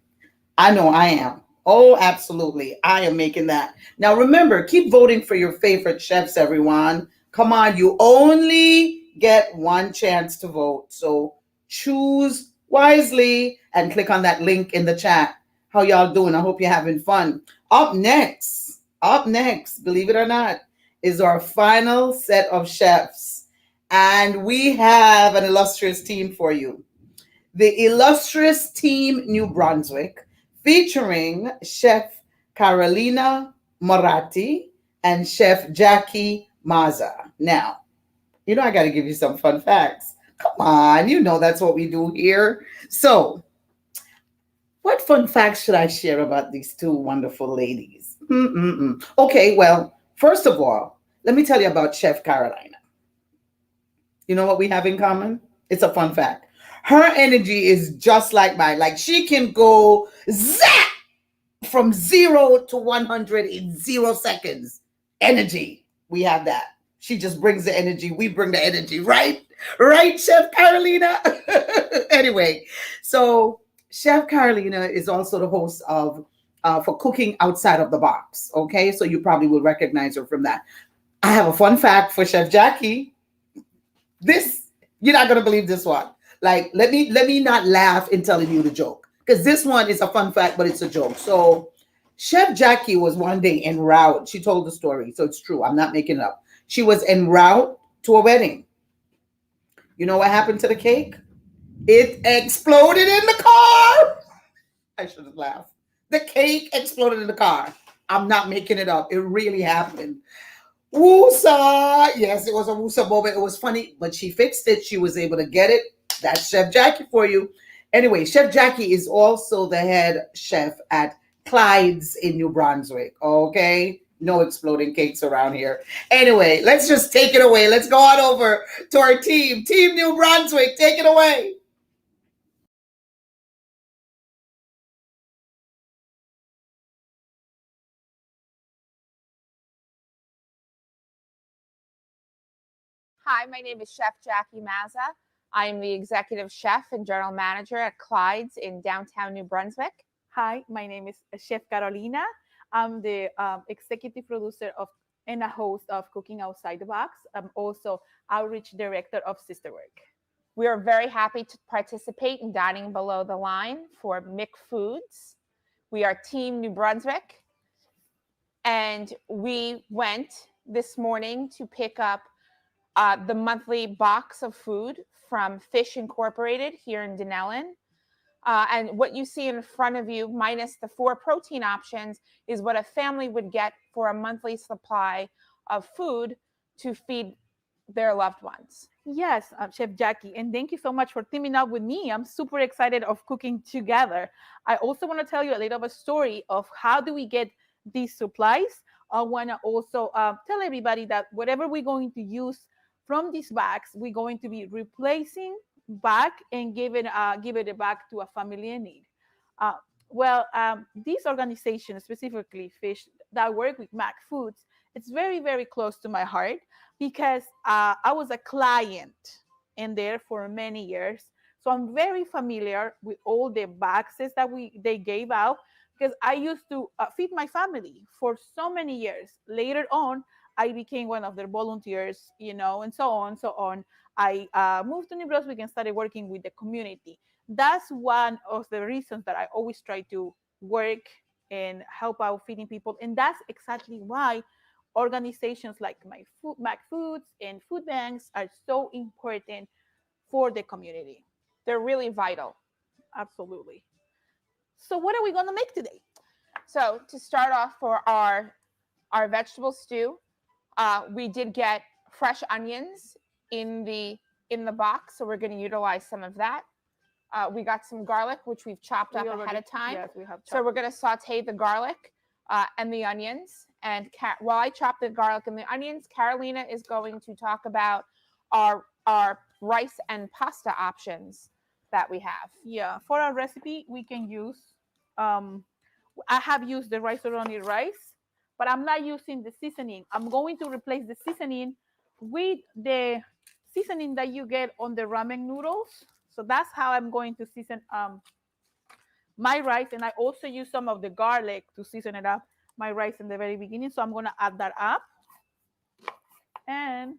I know I am. Oh, absolutely. I am making that. Now, remember, keep voting for your favorite chefs, everyone. Come on, you only get one chance to vote. So choose wisely and click on that link in the chat. How y'all doing? I hope you're having fun. Up next, believe it or not, is our final set of chefs. And we have an illustrious team for you. The illustrious team New Brunswick, featuring Chef Carolina Moratti and Chef Jackie Maza. Now, I got to give you some fun facts. Come on, that's what we do here. So, what fun facts should I share about these two wonderful ladies? Okay, well, first of all, let me tell you about Chef Carolina. You know what we have in common? It's a fun fact. Her energy is just like mine. Like, she can go zap from 0 to 100 in 0 seconds. Energy. We have that. She just brings the energy. We bring the energy, right? Right, Chef Carolina? Anyway, so Chef Carolina is also the host of For Cooking Outside of the Box. Okay, so you probably will recognize her from that. I have a fun fact for Chef Jackie. You're not gonna believe this one. Like, let me not laugh in telling you the joke, because this one is a fun fact, but it's a joke. So Chef Jackie was one day en route. She told the story, so it's true. I'm not making it up. She was en route to a wedding. You know what happened to the cake? It exploded in the car. I should have laughed. The cake exploded in the car. I'm not making it up. It really happened. Woosa. Yes, it was a woosa moment. It was funny, but she fixed it. She was able to get it. That's Chef Jackie for you. Anyway, Chef Jackie is also the head chef at Clyde's in New Brunswick. Okay? No exploding cakes around here. Anyway, let's just take it away. Let's go on over to our team. Team New Brunswick, take it away. Hi, my name is Chef Jackie Maza. I'm the executive chef and general manager at Clyde's in downtown New Brunswick. Hi, my name is Chef Carolina. I'm the executive producer of and a host of Cooking Outside the Box. I'm also outreach director of Sisterwork. We are very happy to participate in Dining Below the Line for Mick Foods. We are Team New Brunswick, and we went this morning to pick up the monthly box of food from Fish Incorporated here in Dunellen. And what you see in front of you, minus the 4 protein options, is what a family would get for a monthly supply of food to feed their loved ones. Yes, Chef Jackie, and thank you so much for teaming up with me. I'm super excited of cooking together. I also want to tell you a little bit of a story of how do we get these supplies. I want to also tell everybody that whatever we're going to use from these bags, we're going to be replacing back and give it back to a family in need. These organizations, specifically Fish, that work with Mac Foods, it's very, very close to my heart because I was a client in there for many years. So I'm very familiar with all the boxes that they gave out because I used to feed my family for so many years. Later on, I became one of their volunteers, and so on, so on. I moved to New Brunswick and started working with the community. That's one of the reasons that I always try to work and help out feeding people. And that's exactly why organizations like Mac Foods and food banks are so important for the community. They're really vital. Absolutely. So what are we going to make today? So to start off for our vegetable stew, we did get fresh onions in the box, so we're going to utilize some of that. We got some garlic, which we've chopped up ahead of time. Yes, we have chopped. So we're going to saute the garlic and the onions. And while I chop the garlic and the onions, Carolina is going to talk about our rice and pasta options that we have. Yeah, for our recipe, we can use, I have used the rice-a-roni rice, but I'm not using the seasoning. I'm going to replace the seasoning with the seasoning that you get on the ramen noodles. So that's how I'm going to season my rice. And I also use some of the garlic to season it up, my rice in the very beginning. So I'm going to add that up. And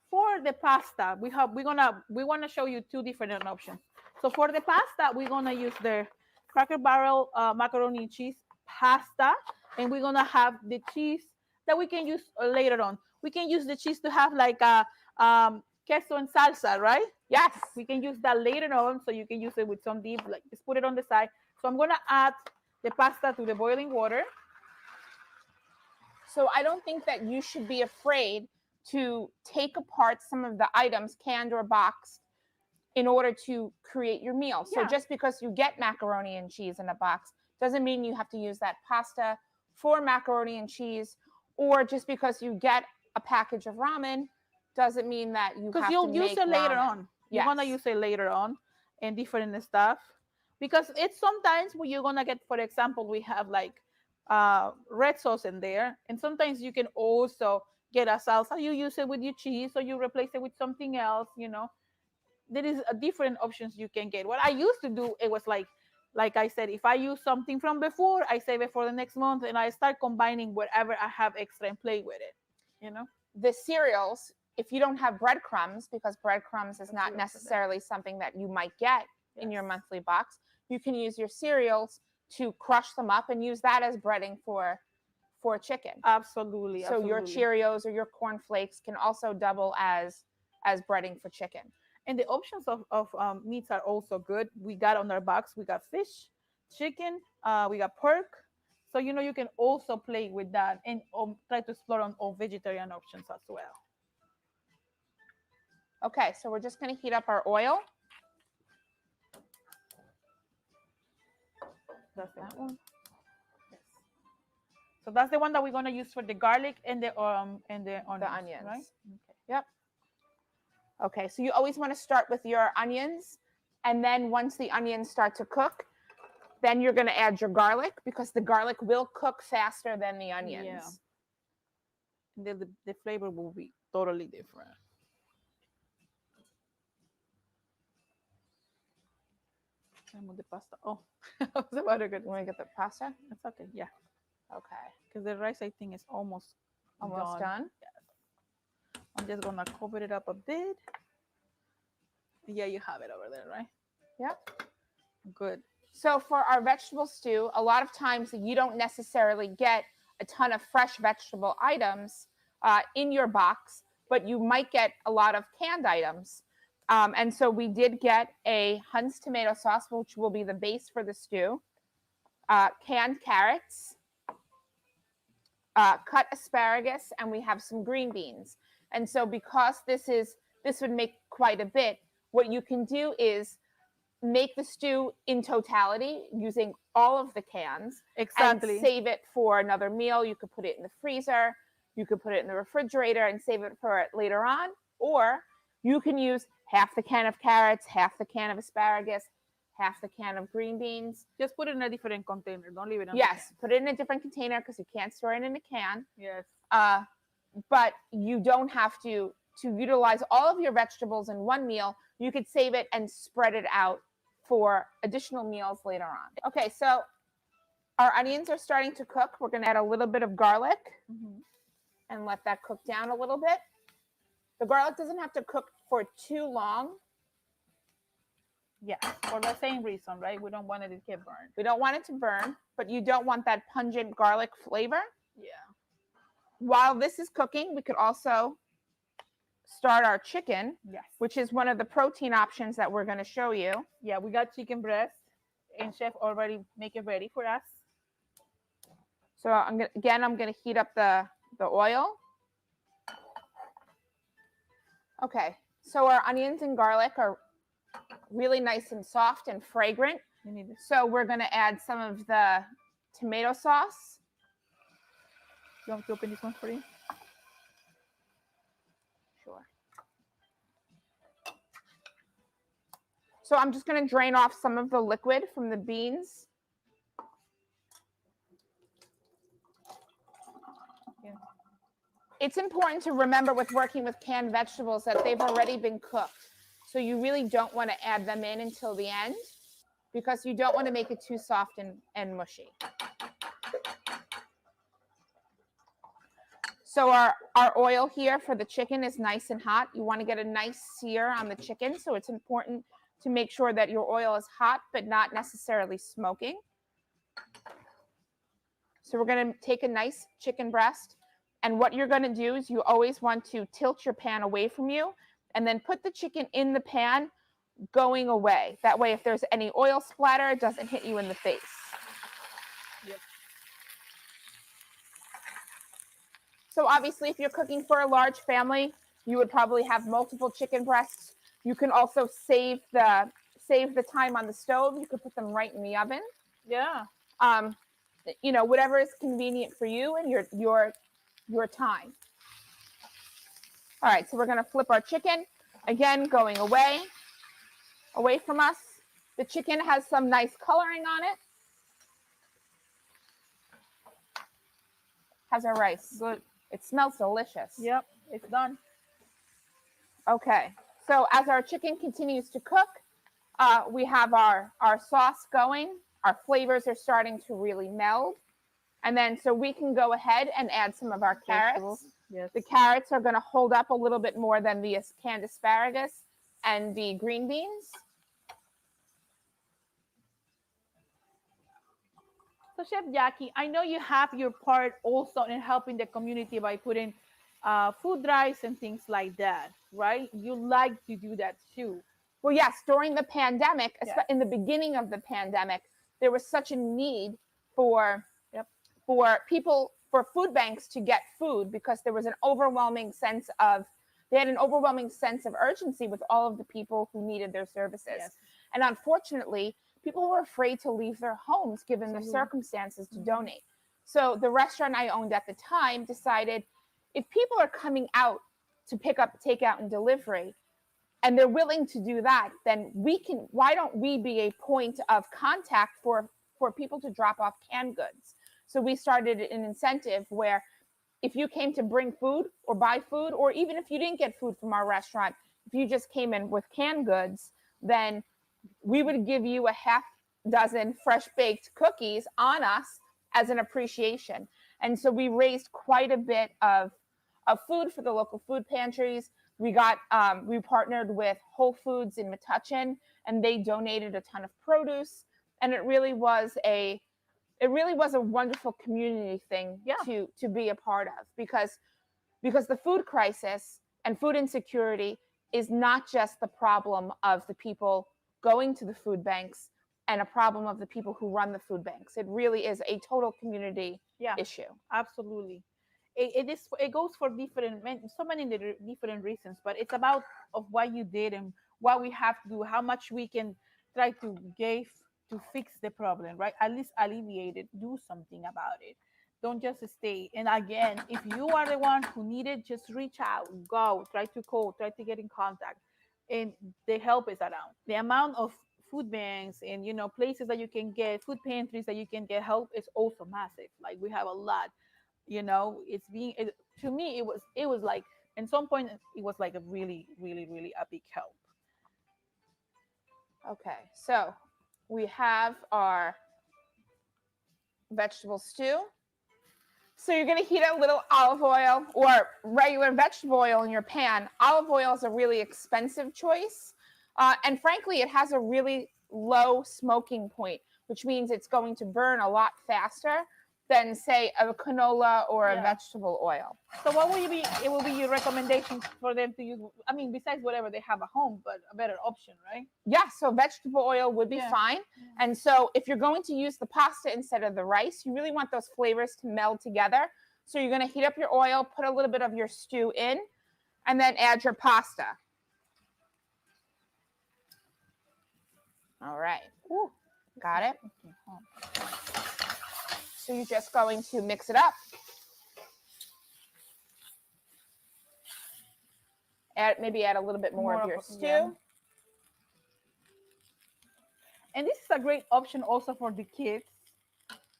for the pasta, we want to show you two different options. So for the pasta, we're going to use the Cracker Barrel macaroni and cheese pasta, and we're going to have the cheese that we can use later on. We can use the cheese to have like a queso and salsa, right? Yes. We can use that later on, so you can use it with some dip, like just put it on the side. So I'm going to add the pasta to the boiling water. So I don't think that you should be afraid to take apart some of the items, canned or boxed, in order to create your meal. So just because you get macaroni and cheese in a box doesn't mean you have to use that pasta for macaroni and cheese, or just because you get a package of ramen doesn't mean that you have to make ramen. Because you'll use it later on. You're going to use it later on and different stuff. Because it's sometimes when you're going to get, for example, we have like red sauce in there. And sometimes you can also get a salsa. You use it with your cheese, or you replace it with something else, There is a different options you can get. What I used to do, it was like I said, if I use something from before, I save it for the next month, and I start combining whatever I have extra and play with it, The cereals, if you don't have breadcrumbs, because breadcrumbs is not necessarily something that you might get in your monthly box, you can use your cereals to crush them up and use that as breading for chicken. Absolutely. So your Cheerios or your corn flakes can also double as breading for chicken. And the options of meats are also good. We got on our box, we got fish, chicken, we got pork. So, you can also play with that and try to explore on all vegetarian options as well. Okay, so we're just going to heat up our oil. That's that one. Yes. So that's the one that we're going to use for the garlic and the onions, right? Okay. Yep. Okay, so you always want to start with your onions, and then once the onions start to cook, then you're going to add your garlic, because the garlic will cook faster than the onions. Yeah. The flavor will be totally different. The pasta. Oh, I was about to get. You want to get the pasta? That's okay. Yeah. Okay. Because the rice, I think, is almost done. Yes. I'm just gonna cover it up a bit. Yeah, you have it over there, right? Yep. Good. So for our vegetable stew, a lot of times you don't necessarily get a ton of fresh vegetable items in your box, but you might get a lot of canned items. And so we did get a Hunt's tomato sauce, which will be the base for the stew, canned carrots, cut asparagus, and we have some green beans. And so because this would make quite a bit, what you can do is make the stew in totality using all of the cans. Exactly. And save it for another meal. You could put it in the freezer. You could put it in the refrigerator and save it for later on. Or you can use half the can of carrots, half the can of asparagus, half the can of green beans. Just put it in a different container. Don't leave it in Yes, put it in a different container because you can't store it in a can. Yes. But you don't have to utilize all of your vegetables in one meal. you could save it and spread it out for additional meals later on. Okay, so our onions are starting to cook. We're going to add a little bit of garlic and let that cook down a little bit. The garlic doesn't have to cook for too long. Yeah, for the same reason, right? We don't want it to get burned. We don't want it to burn, but you don't want that pungent garlic flavor. Yeah. While this is cooking, we could also start our chicken, Yes. which is one of the protein options that we're going to show you. Yeah, we got chicken breast, and chef already make it ready for us. So I'm going to heat up the oil. Okay, so our onions and garlic are really nice and soft and fragrant. So we're going to add some of the tomato sauce. You want me to open this one for you? Sure. So I'm just going to drain off some of the liquid from the beans. Yeah. It's important to remember with working with canned vegetables that they've already been cooked. So you really don't want to add them in until the end because you don't want to make it too soft and mushy. So our oil here for the chicken is nice and hot. You want to get a nice sear on the chicken. So it's important to make sure that your oil is hot, but not necessarily smoking. So we're going to take a nice chicken breast. And what you're going to do is you always want to tilt your pan away from you and then put the chicken in the pan going away. That way, if there's any oil splatter, it doesn't hit you in the face. Yep. So obviously, if you're cooking for a large family, you would probably have multiple chicken breasts. You can also save the time on the stove. You could put them right in the oven. Yeah. Whatever is convenient for you and your time. All right, so we're going to flip our chicken. Again, going away from us. The chicken has some nice coloring on it. How's our rice? Good. It smells delicious. Yep, it's done. Okay, so as our chicken continues to cook, we have our sauce going. Our flavors are starting to really meld. And then so we can go ahead and add some of our carrots. Yes. The carrots are going to hold up a little bit more than the canned asparagus and the green beans. So Chef Jackie, I know you have your part also in helping the community by putting food drives and things like that, right? You like to do that too. Well, yes, during the pandemic, Yes. in the beginning of the pandemic, there was such a need for people, for food banks to get food because there was an overwhelming sense of urgency with all of the people who needed their services. Yes. And unfortunately, people were afraid to leave their homes given the Absolutely. circumstances to donate. So the restaurant I owned at the time decided if people are coming out to pick up takeout and delivery, and they're willing to do that, then why don't we be a point of contact for people to drop off canned goods? So we started an incentive where if you came to bring food or buy food, or even if you didn't get food from our restaurant, if you just came in with canned goods, then we would give you a half dozen fresh baked cookies on us as an appreciation. And so we raised quite a bit of food for the local food pantries. We partnered with Whole Foods in Metuchen, and they donated a ton of produce. And it really was a wonderful community thing to be a part of because the food crisis and food insecurity is not just the problem of the people going to the food banks and a problem of the people who run the food banks. It really is a total community issue. Absolutely. It goes for so many different reasons, but it's about of what you did and what we have to do, how much we can try to give to fix the problem, right? At least alleviate it, do something about it. Don't just stay. And again, if you are the one who need it, just reach out, go, try to call, try to get in contact. And the help is around. The amount of food banks and places that you can get, food pantries that you can get help is also massive. Like we have a lot. To me it was like at some point it was like a really, really, really a big help. Okay, so we have our vegetable stew. So you're going to heat a little olive oil or regular vegetable oil in your pan. Olive oil is a really expensive choice. And frankly, it has a really low smoking point, which means it's going to burn a lot faster than, say, a canola or a vegetable oil. So what will be? It will be your recommendation for them to use. I mean, besides whatever they have at home, but a better option, right? Yeah, so vegetable oil would be fine. And so if you're going to use the pasta instead of the rice, you really want those flavors to meld together. So you're going to heat up your oil, put a little bit of your stew in, and then add your pasta. All right. Ooh, got it? So you're just going to mix it up. Maybe add a little bit more of your stew. Yeah. And this is a great option also for the kids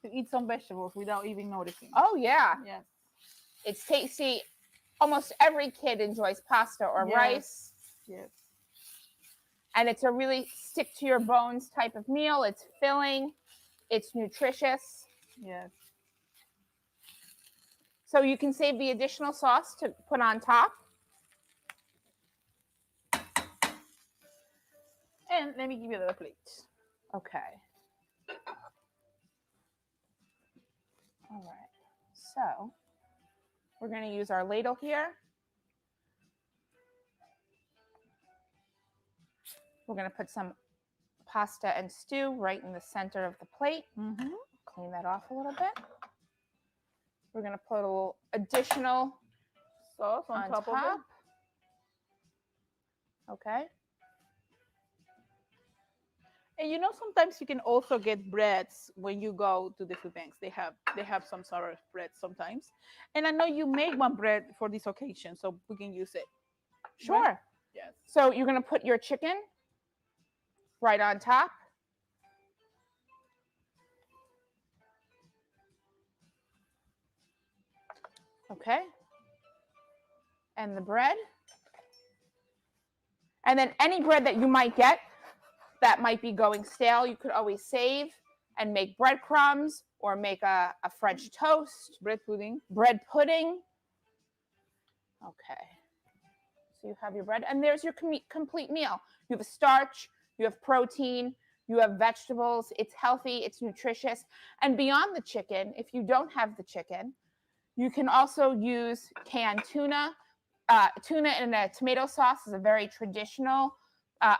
to eat some vegetables without even noticing. Oh, yeah. Yes. It's tasty. Almost every kid enjoys pasta or rice. Yes. And it's a really stick to your bones type of meal. It's filling. It's nutritious. Yes. So you can save the additional sauce to put on top. And let me give you the plate. Okay. All right. So we're going to use our ladle here. We're going to put some pasta and stew right in the center of the plate. Mm-hmm. Clean that off a little bit. We're going to put a little additional Sauce on top of it. Okay. And you know, sometimes you can also get breads when you go to the food banks. They have some sort of bread sometimes. And I know you make one bread for this occasion, so we can use it. Sure. Right? Yes. So you're going to put your chicken right on top. Okay. And the bread. And then any bread that you might get that might be going stale, you could always save and make breadcrumbs or make a French toast. Bread pudding. Bread pudding. Okay. So you have your bread, and there's your complete meal. You have a starch, you have protein, you have vegetables. It's healthy, it's nutritious. And beyond the chicken, if you don't have the chicken, you can also use canned tuna. Tuna in a tomato sauce is a very traditional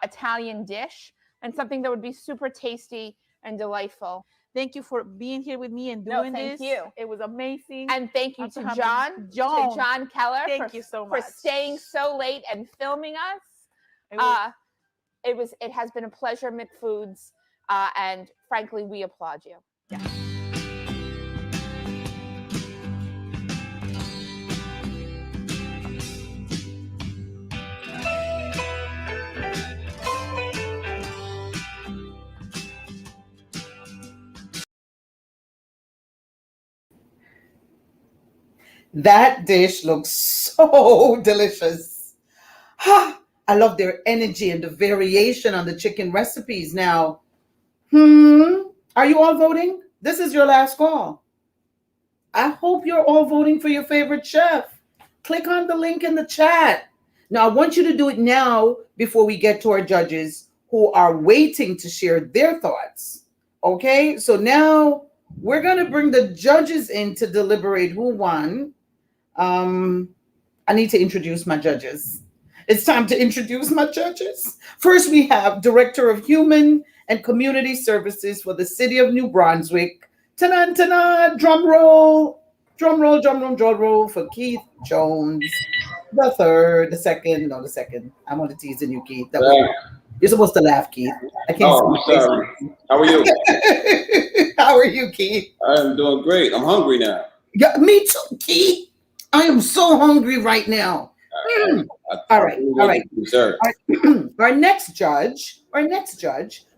Italian dish and something that would be super tasty and delightful. Thank you for being here with me and No, doing thank this. you. It was amazing. And thank you I'm so to happy. John Keller Thank you so much for staying so late and filming us. It has been a pleasure, McFoods, and frankly, we applaud you. Yeah. That dish looks so delicious. I love their energy and the variation on the chicken recipes. Now, are you all voting? This is your last call. I hope you're all voting for your favorite chef. Click on the link in the chat. Now, I want you to do it now before we get to our judges who are waiting to share their thoughts. Okay, so now we're going to bring the judges in to deliberate who won. I need to introduce my judges. It's time to introduce my judges. First, we have Director of Human and Community Services for the City of New Brunswick. Ta-da, drum roll for Keith Jones. The second. I'm only teasing you, Keith. You're supposed to laugh, Keith. I can't I'm sorry. How are you? How are you, Keith? I'm doing great. I'm hungry now. Yeah, me too, Keith. I am so hungry right now. All right. Dessert. Our next judge,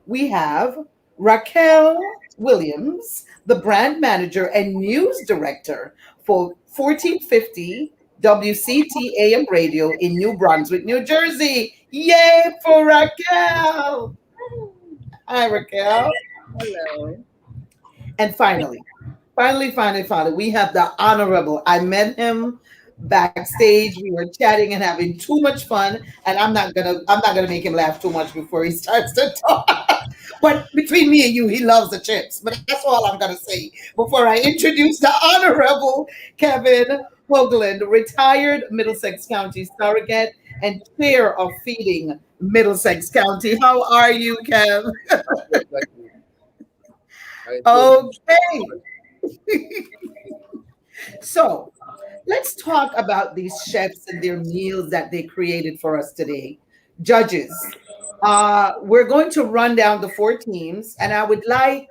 we have Raquel Williams, the brand manager and news director for 1450 WCT AM radio in New Brunswick, New Jersey. Yay for Raquel! Hi, Raquel. Hello. And finally, we have the honorable. I met him backstage. We were chatting and having too much fun. And I'm not gonna make him laugh too much before he starts to talk. But between me and you, he loves the chips. But that's all I'm gonna say before I introduce the honorable Kevin Hoagland, retired Middlesex County surrogate and chair of Feeding Middlesex County. How are you, Kev? Okay. So let's talk about these chefs and their meals that they created for us today. Judges, we're going to run down the 4 teams, and I would like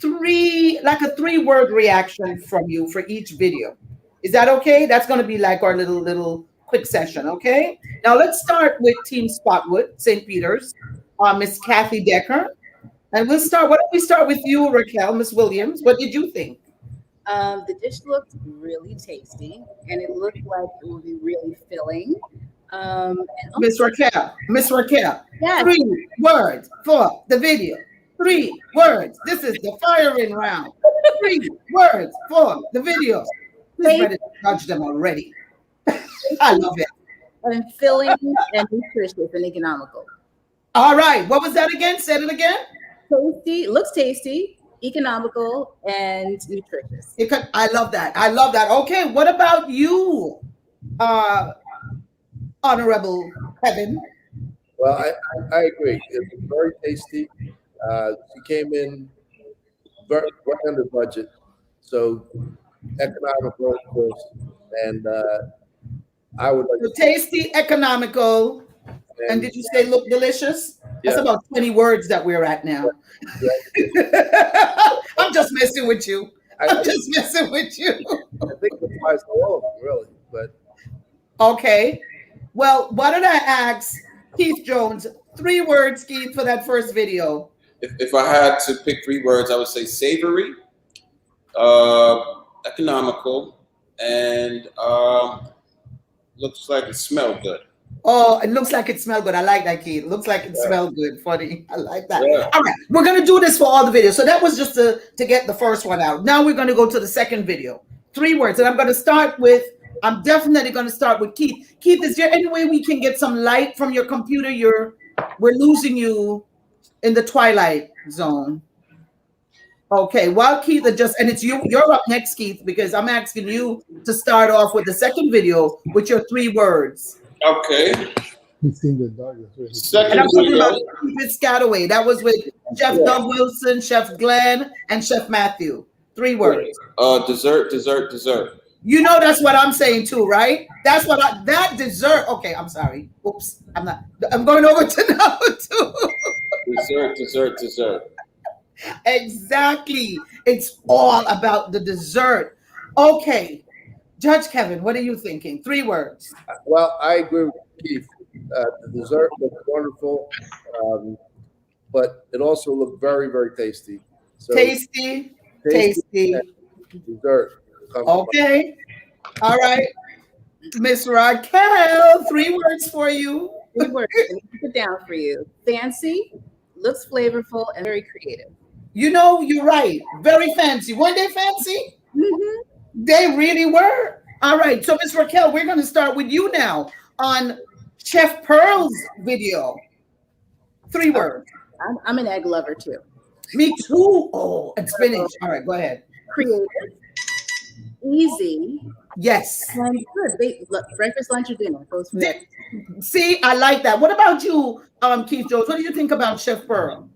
a 3-word reaction from you for each video. Is that okay? That's going to be like our little quick session. Okay. Now let's start with Team Spotwood, St. Peter's, Miss Kathy Decker, and we'll start. Why don't we start with you, Raquel, Miss Williams? What did you think? The dish looked really tasty, and it looked like it would be really filling. And Miss Raquel, yes, 3 words for the video. 3 words. This is the firing round. 3 words for the video. Who's ready to judge them already? I love it. and filling and nutritious and economical. All right. What was that again? Say it again. Tasty, looks tasty, economical, and nutritious. I love that. I love that. Okay. What about you, Honorable Kevin? Well, I agree. It was very tasty. She came in very under budget, so economical, of course. And I would like So tasty, economical, and did you say look delicious? Yeah. That's about 20 words that we're at now. I'm just messing with you. I'm just messing with you. I think it applies to all of them, really. But Okay. Well, why don't I ask Keith Jones 3 words, Keith, for that first video? If I had to pick 3 words, I would say savory, economical, and looks like it smelled good. Oh, it looks like it smelled good. I like that, Keith. Looks like it smelled good. Funny. I like that. Yeah. All right. We're going to do this for all the videos. So that was just to get the first one out. Now we're going to go to the second video. 3 words. And I'm definitely going to start with Keith. Keith, is there any way we can get some light from your computer? We're losing you in the twilight zone. Okay, while Keith adjusts, and you're up next, Keith, because I'm asking you to start off with the second video with your 3 words. Okay. And Second I'm talking video. about Piscataway. That was with Chef Doug Wilson, Chef Glenn, and Chef Matthew. 3 words. Dessert. You know that's what I'm saying too, right? That's what that dessert. Okay, I'm sorry. Oops, I'm going over to number 2. Dessert. Exactly. It's all about the dessert. Okay. Judge Kevin, what are you thinking? 3 words. well, I agree with Keith. The dessert looked wonderful, but it also looked very, very tasty. So Tasty. and dessert. Okay. All right. Miss Raquel, 3 words for you. 3 words. Let me put it down for you. Fancy, looks flavorful, and very creative. You know, you're right. Very fancy. Weren't they fancy? Mm-hmm. They really were. All right. So, Miss Raquel, we're going to start with you now on Chef Pearl's video. 3 words. I'm an egg lover too. Me too. Oh, and spinach. All right, go ahead. Creative, easy, Yes. and good. Breakfast, lunch, or dinner. Goes from there. See, I like that. What about you, Keith Jones? What do you think about Chef Pearl?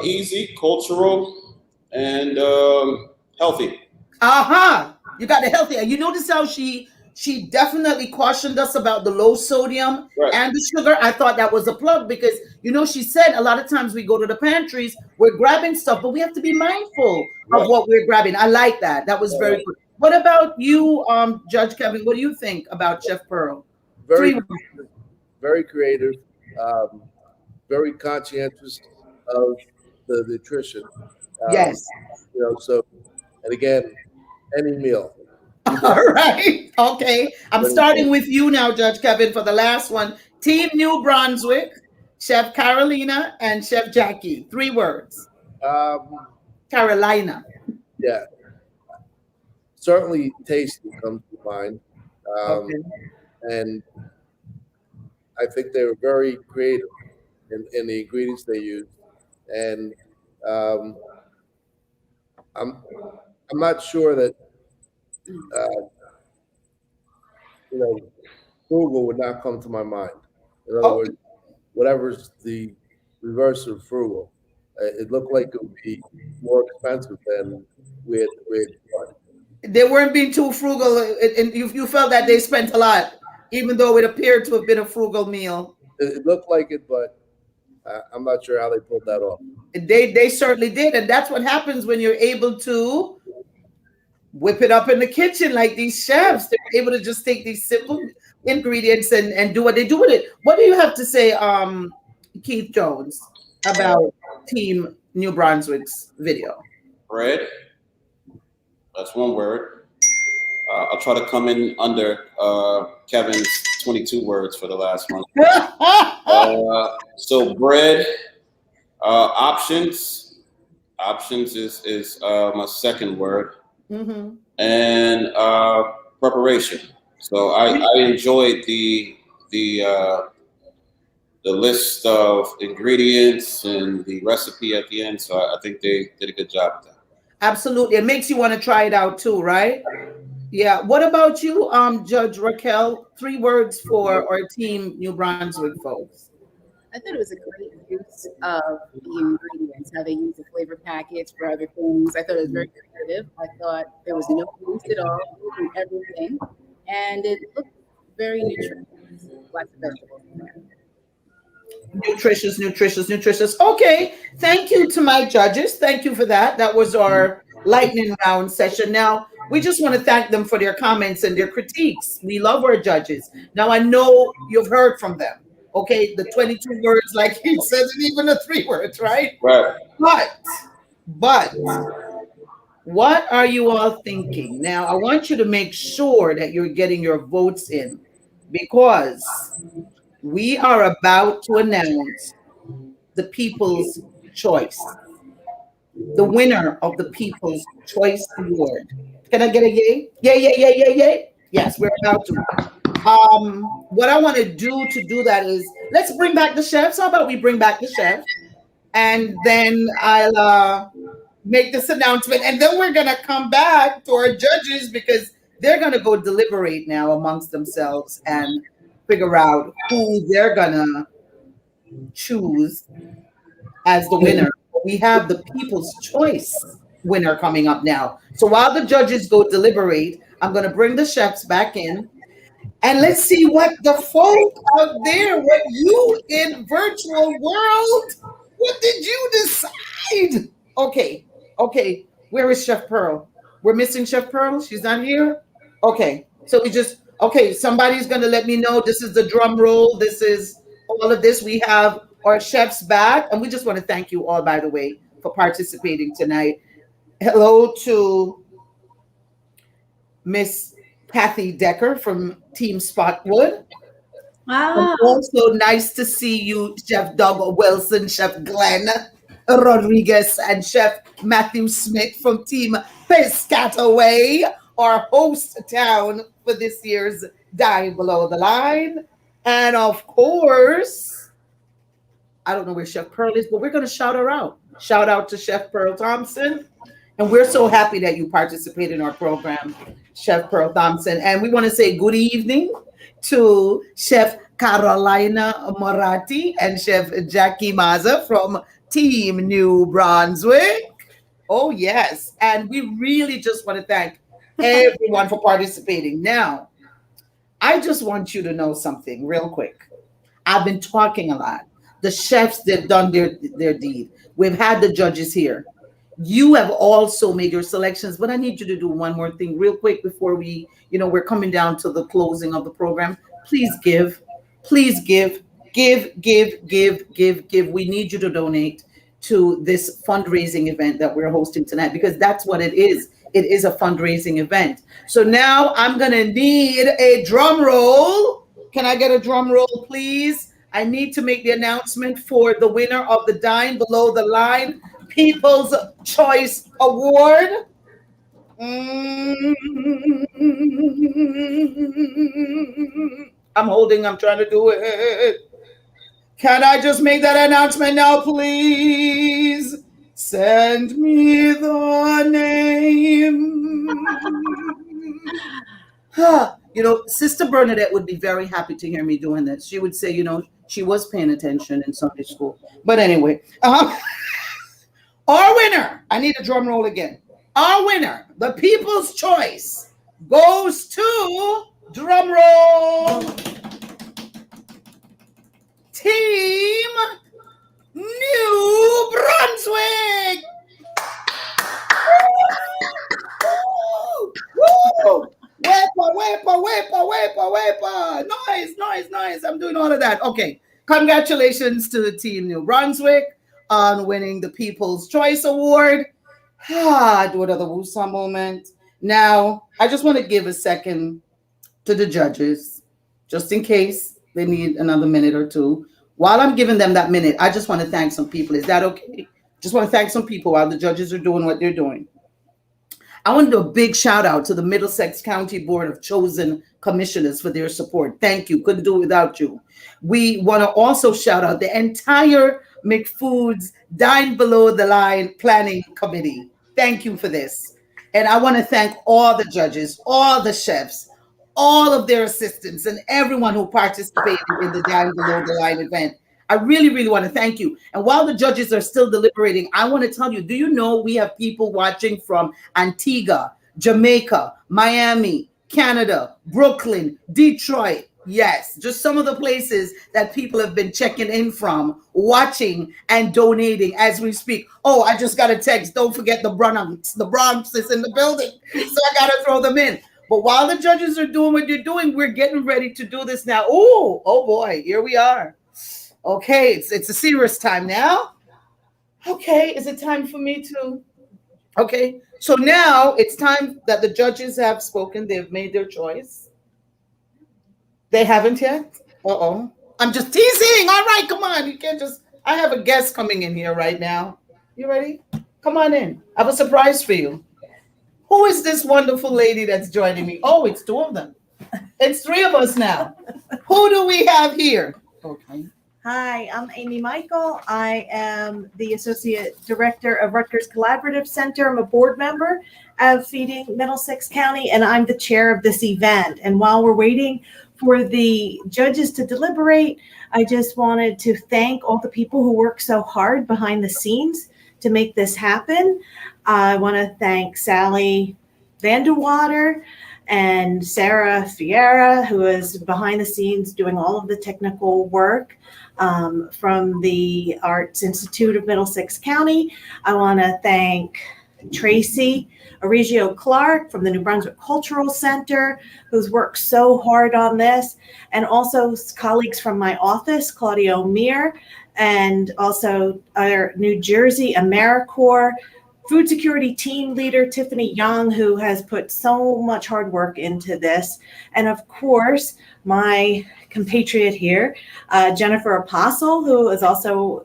Easy, cultural, and healthy. You got the healthy. You notice how she definitely cautioned us about the low sodium and the sugar. I thought that was a plug because she said a lot of times we go to the pantries, we're grabbing stuff, but we have to be mindful of what we're grabbing. I like that. That was very good. What about you, Judge Kevin? What do you think about Chef Pearl? Very creative, very conscientious of the nutrition. Yes. So, and again, any meal. All right. Okay. I'm starting with you now, Judge Kevin, for the last one. Team New Brunswick, Chef Carolina and Chef Jackie. 3 words. Carolina. Yeah, certainly tasty comes to mind. Okay. And I think they were very creative in the ingredients they used. And um, I'm I'm not sure that you know frugal would not come to my mind. In other Okay. words, whatever's the reverse of frugal, it looked like it would be more expensive than we had thought. They weren't being too frugal, and you felt that they spent a lot, even though it appeared to have been a frugal meal. It looked like it, but I'm not sure how they pulled that off. They certainly did, and that's what happens when you're able to whip it up in the kitchen like these chefs. They're able to just take these simple ingredients and do what they do with it. What do you have to say, Keith Jones, about Team New Brunswick's video? Bread. That's one word. I'll try to come in under Kevin's 22 words for the last one. So bread, options. Options is my second word. Mm-hmm. And preparation. So I enjoyed the list of ingredients and the recipe at the end. So I think they did a good job with that. Absolutely. It makes you want to try it out too, right? Yeah. What about you, Judge Raquel? 3 words for our Team New Brunswick folks. I thought it was a great use of the ingredients, how they use the flavor packets for other things. I thought it was very creative. I thought there was no waste at all in everything. And it looked very nutritious. Lots of vegetables in there. Nutritious. Okay. Thank you to my judges. Thank you for that. That was our lightning round session. Now, we just want to thank them for their comments and their critiques. We love our judges. Now, I know you've heard from them. Okay, the 22 words, like he says, and even the 3 words, right? Right. But what are you all thinking? Now, I want you to make sure that you're getting your votes in, because we are about to announce the People's Choice, the winner of the People's Choice Award. Can I get a yay? Yay. Yes, we're about to. What I want to do that is, let's bring back the chefs. How about we bring back the chef, and then I'll make this announcement, and then we're gonna come back to our judges, because they're gonna go deliberate now amongst themselves and figure out who they're gonna choose as the winner. We have the People's Choice winner coming up now. So while the judges go deliberate, I'm gonna bring the chefs back in. And let's see what the folk out there, what you in virtual world, what did you decide? Okay. Where is Chef Pearl? We're missing Chef Pearl. She's not here. Okay. So somebody's going to let me know. This is the drum roll. This is all of this. We have our chefs back. And we just want to thank you all, by the way, for participating tonight. Hello to Miss Kathy Decker from Team Spotwood. Ah. And also nice to see you, Chef Doug Wilson, Chef Glenn Rodriguez, and Chef Matthew Smith from Team Piscataway, our host town for this year's Dine Below the Line. And of course, I don't know where Chef Pearl is, but we're going to shout her out. Shout out to Chef Pearl Thompson. And we're so happy that you participate in our program, Chef Pearl Thompson. And we want to say good evening to Chef Carolina Moratti and Chef Jackie Maza from Team New Brunswick. Oh, yes. And we really just want to thank everyone for participating. Now, I just want you to know something real quick. I've been talking a lot. The chefs, they've done their deed. We've had the judges here. You have also made your selections, but I need you to do one more thing real quick before we're coming down to the closing of the program. Please give. We need you to donate to this fundraising event that we're hosting tonight, because that's what it is. It is a fundraising event. So now I'm going to need a drum roll. Can I get a drum roll, please? I need to make the announcement for the winner of the Dine Below the Line People's Choice Award. I'm trying to do it. Can I just make that announcement now, please? Send me the name. You know, Sister Bernadette would be very happy to hear me doing this. She would say, you know, she was paying attention in Sunday school. But anyway, our winner, I need a drum roll again. Our winner, the People's Choice, goes to, drum roll, Team New Brunswick. Woo! Wepa. Noise. I'm doing all of that. Okay. Congratulations to the Team New Brunswick on winning the People's Choice Award. Do another woosah moment. Now, I just want to give a second to the judges, just in case they need another minute or two. While I'm giving them that minute, I just want to thank some people. Is that okay? Just want to thank some people while the judges are doing what they're doing. I want to do a big shout out to the Middlesex County Board of Chosen Commissioners for their support. Thank you. Couldn't do it without you. We want to also shout out the entire McFoods Dine Below the Line Planning Committee. Thank you for this. And I want to thank all the judges, all the chefs, all of their assistants, and everyone who participated in the Dine Below the Line event. I really, really want to thank you. And while the judges are still deliberating, I want to tell you, do you know we have people watching from Antigua, Jamaica, Miami, Canada, Brooklyn, Detroit? Yes, just some of the places that people have been checking in from, watching and donating as we speak. Oh, I just got a text. Don't forget the Bronx. The Bronx is in the building. So I got to throw them in. But while the judges are doing what you're doing, we're getting ready to do this now. Oh boy, here we are. Okay, it's a serious time now. Okay, is it time for me to? Okay, so now it's time that the judges have spoken. They've made their choice. They haven't yet? Uh-oh. I'm just teasing. All right, come on. You can't just, I have a guest coming in here right now. You ready? Come on in. I have a surprise for you. Who is this wonderful lady that's joining me? Oh, it's two of them. It's three of us now. Who do we have here? Okay. Hi, I'm Amy Michael. I am the Associate Director of Rutgers Collaborative Center. I'm a board member of Feeding Middlesex County, and I'm the chair of this event. And while we're waiting for the judges to deliberate, I just wanted to thank all the people who work so hard behind the scenes to make this happen. I want to thank Sally Vanderwater and Sarah Fiera, who is behind the scenes doing all of the technical work from the Arts Institute of Middlesex County. I want to thank Tracy Arigio Clark from the New Brunswick Cultural Center, who's worked so hard on this, and also colleagues from my office, Claudia O'Meara, and also our New Jersey AmeriCorps food security team leader, Tiffany Young, who has put so much hard work into this. And of course, my compatriot here, Jennifer Apostle, who has also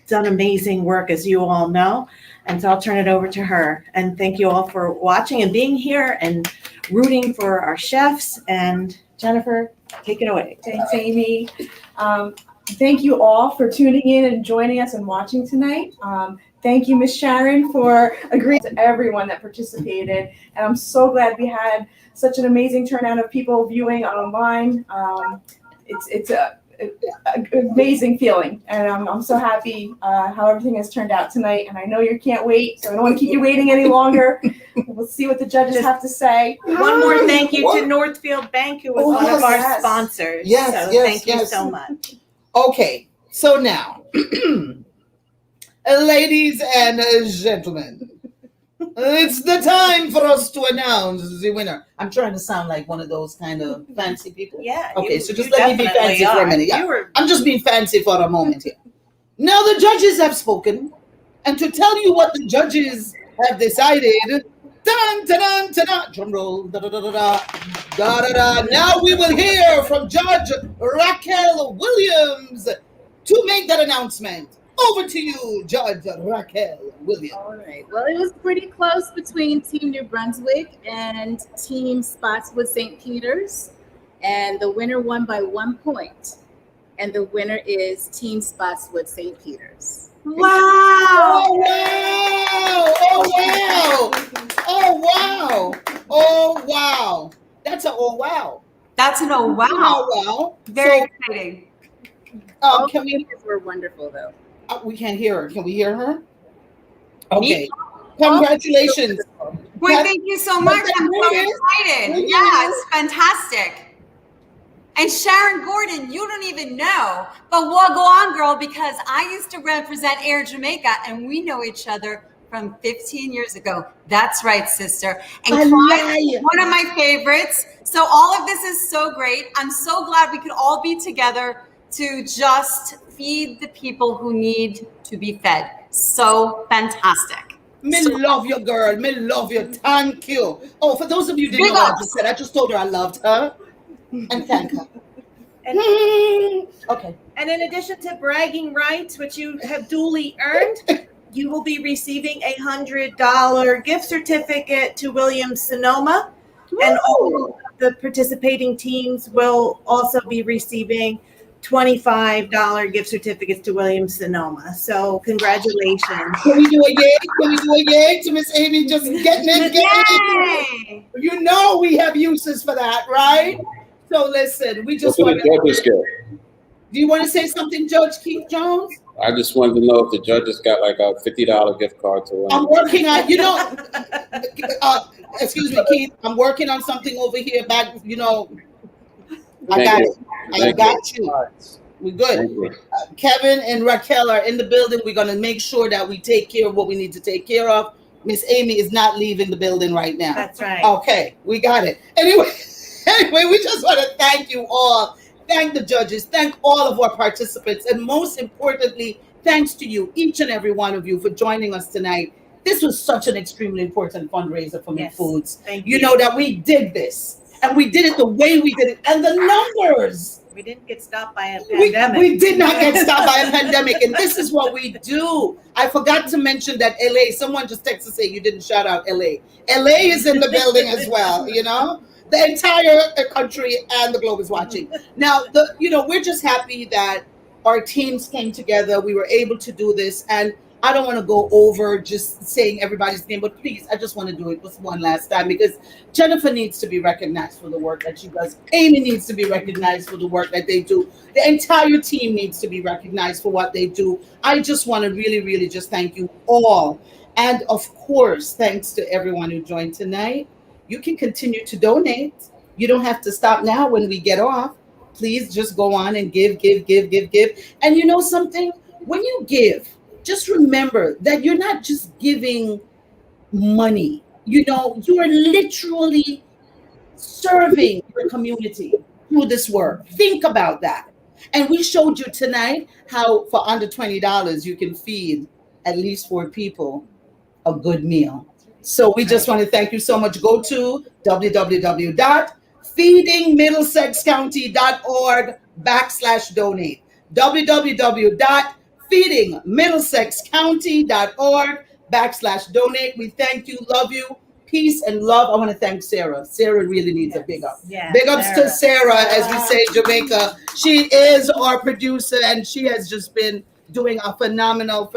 done amazing work, as you all know. And so I'll turn it over to her. And thank you all for watching and being here and rooting for our chefs. And Jennifer, take it away. Thanks, Amy. Thank you all for tuning in and joining us and watching tonight. Thank you, Ms. Sharon, for agreeing to everyone that participated. And I'm so glad we had such an amazing turnout of people viewing online. It's an amazing feeling. And I'm so happy how everything has turned out tonight. And I know you can't wait, so I don't want to keep you waiting any longer. We'll see what the judges have to say. One more thank you to Northfield Bank, who was one of our sponsors. Yes, so thank you so much. Okay, so now, ladies and gentlemen, it's the time for us to announce the winner. I'm trying to sound like one of those kind of fancy people. Yeah. Okay, so just let me be fancy for a minute. Yeah. I'm just being fancy for a moment here. Now the judges have spoken, and to tell you what the judges have decided, Dun, dun, dun, dun, dun. Drum roll. Da, da, da, da, da. Da, da, da. Now we will hear from Judge Raquel Williams to make that announcement. Over to you, Judge Raquel Williams. All right. Well, it was pretty close between Team New Brunswick and Team Spotswood St. Peter's. And the winner won by 1 point. And the winner is Team Spotswood St. Peter's. Wow! Oh, wow! Oh, wow! Oh, wow! Oh, wow! That's a oh, wow. That's an oh wow. Oh, wow. Very So, exciting. All can we? communities were wonderful, though. We can't hear her. Can we hear her? Okay. Congratulations. Boy, thank you so much. I'm so excited. Yeah, it's fantastic. And Sharon Gordon, you don't even know, but we'll go on, girl, because I used to represent Air Jamaica, and we know each other from 15 years ago. That's right, sister. And Clyde is one of my favorites. So all of this is so great. I'm so glad we could all be together to just feed the people who need to be fed. So fantastic. Me love you, girl. Me love you. Thank you. Oh, for those of you who didn't Big know what I ups. just said, I just told her I loved her and thank her. And, Okay. and in addition to bragging rights, which you have duly earned, you will be receiving a $100 gift certificate to Williams-Sonoma. And all of the participating teams will also be receiving $25 gift certificates to Williams-Sonoma. So congratulations. Can we do a yay? Can we do a yay to Miss Amy just getting it? Yay! You know we have uses for that, right? So listen, we just What want did the judges get? Do you want to say something, Judge Keith Jones? I just wanted to know if the judges got like a $50 gift card to I'm working on, excuse me, Keith, I'm working on something over here back, I got it. I got you. We're good. Kevin and Raquel are in the building. We're going to make sure that we take care of what we need to take care of. Miss Amy is not leaving the building right now. That's right. Okay, we got it. Anyway, we just want to thank you all. Thank the judges. Thank all of our participants. And most importantly, thanks to you, each and every one of you, for joining us tonight. This was such an extremely important fundraiser for Make Foods. Thank You know that we did this. And we did it the way we did it. And the numbers. We didn't get stopped by a pandemic. We did not get stopped by a pandemic. And this is what we do. I forgot to mention that LA, someone just texted to say you didn't shout out LA. LA is in the building as well, you know? The entire country and the globe is watching. Now, we're just happy that our teams came together. We were able to do this. And I don't want to go over just saying everybody's name, but please, I just want to do it just one last time because Jennifer needs to be recognized for the work that she does. Amy needs to be recognized for the work that they do. The entire team needs to be recognized for what they do. I just want to really, really just thank you all. And of course, thanks to everyone who joined tonight. You can continue to donate. You don't have to stop now when we get off. Please just go on and give. And you know something? When you give, just remember that you're not just giving money. You are literally serving your community through this work. Think about that. And we showed you tonight how for under $20, you can feed at least 4 people a good meal. So we just want to thank you so much. Go to www.feedingmiddlesexcounty.org/donate. www.feedingmiddlesexcounty.org/donate. We thank you, love you, peace and love. I want to thank Sarah. Sarah really needs a big up. Yes, big ups to Sarah, as we say in Jamaica. She is our producer and she has just been doing a phenomenal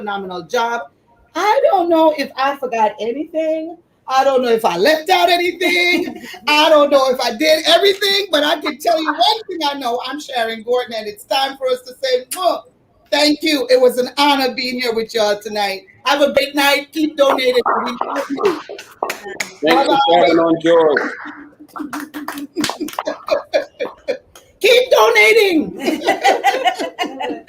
job. I don't know if I forgot anything. I don't know if I left out anything. I don't know if I did everything, but I can tell you one thing I know. I'm Sharon Gordon, and it's time for us to say, thank you. It was an honor being here with y'all tonight. Have a great night. Keep donating. We love you. Thank you, Sharon on George. Keep donating.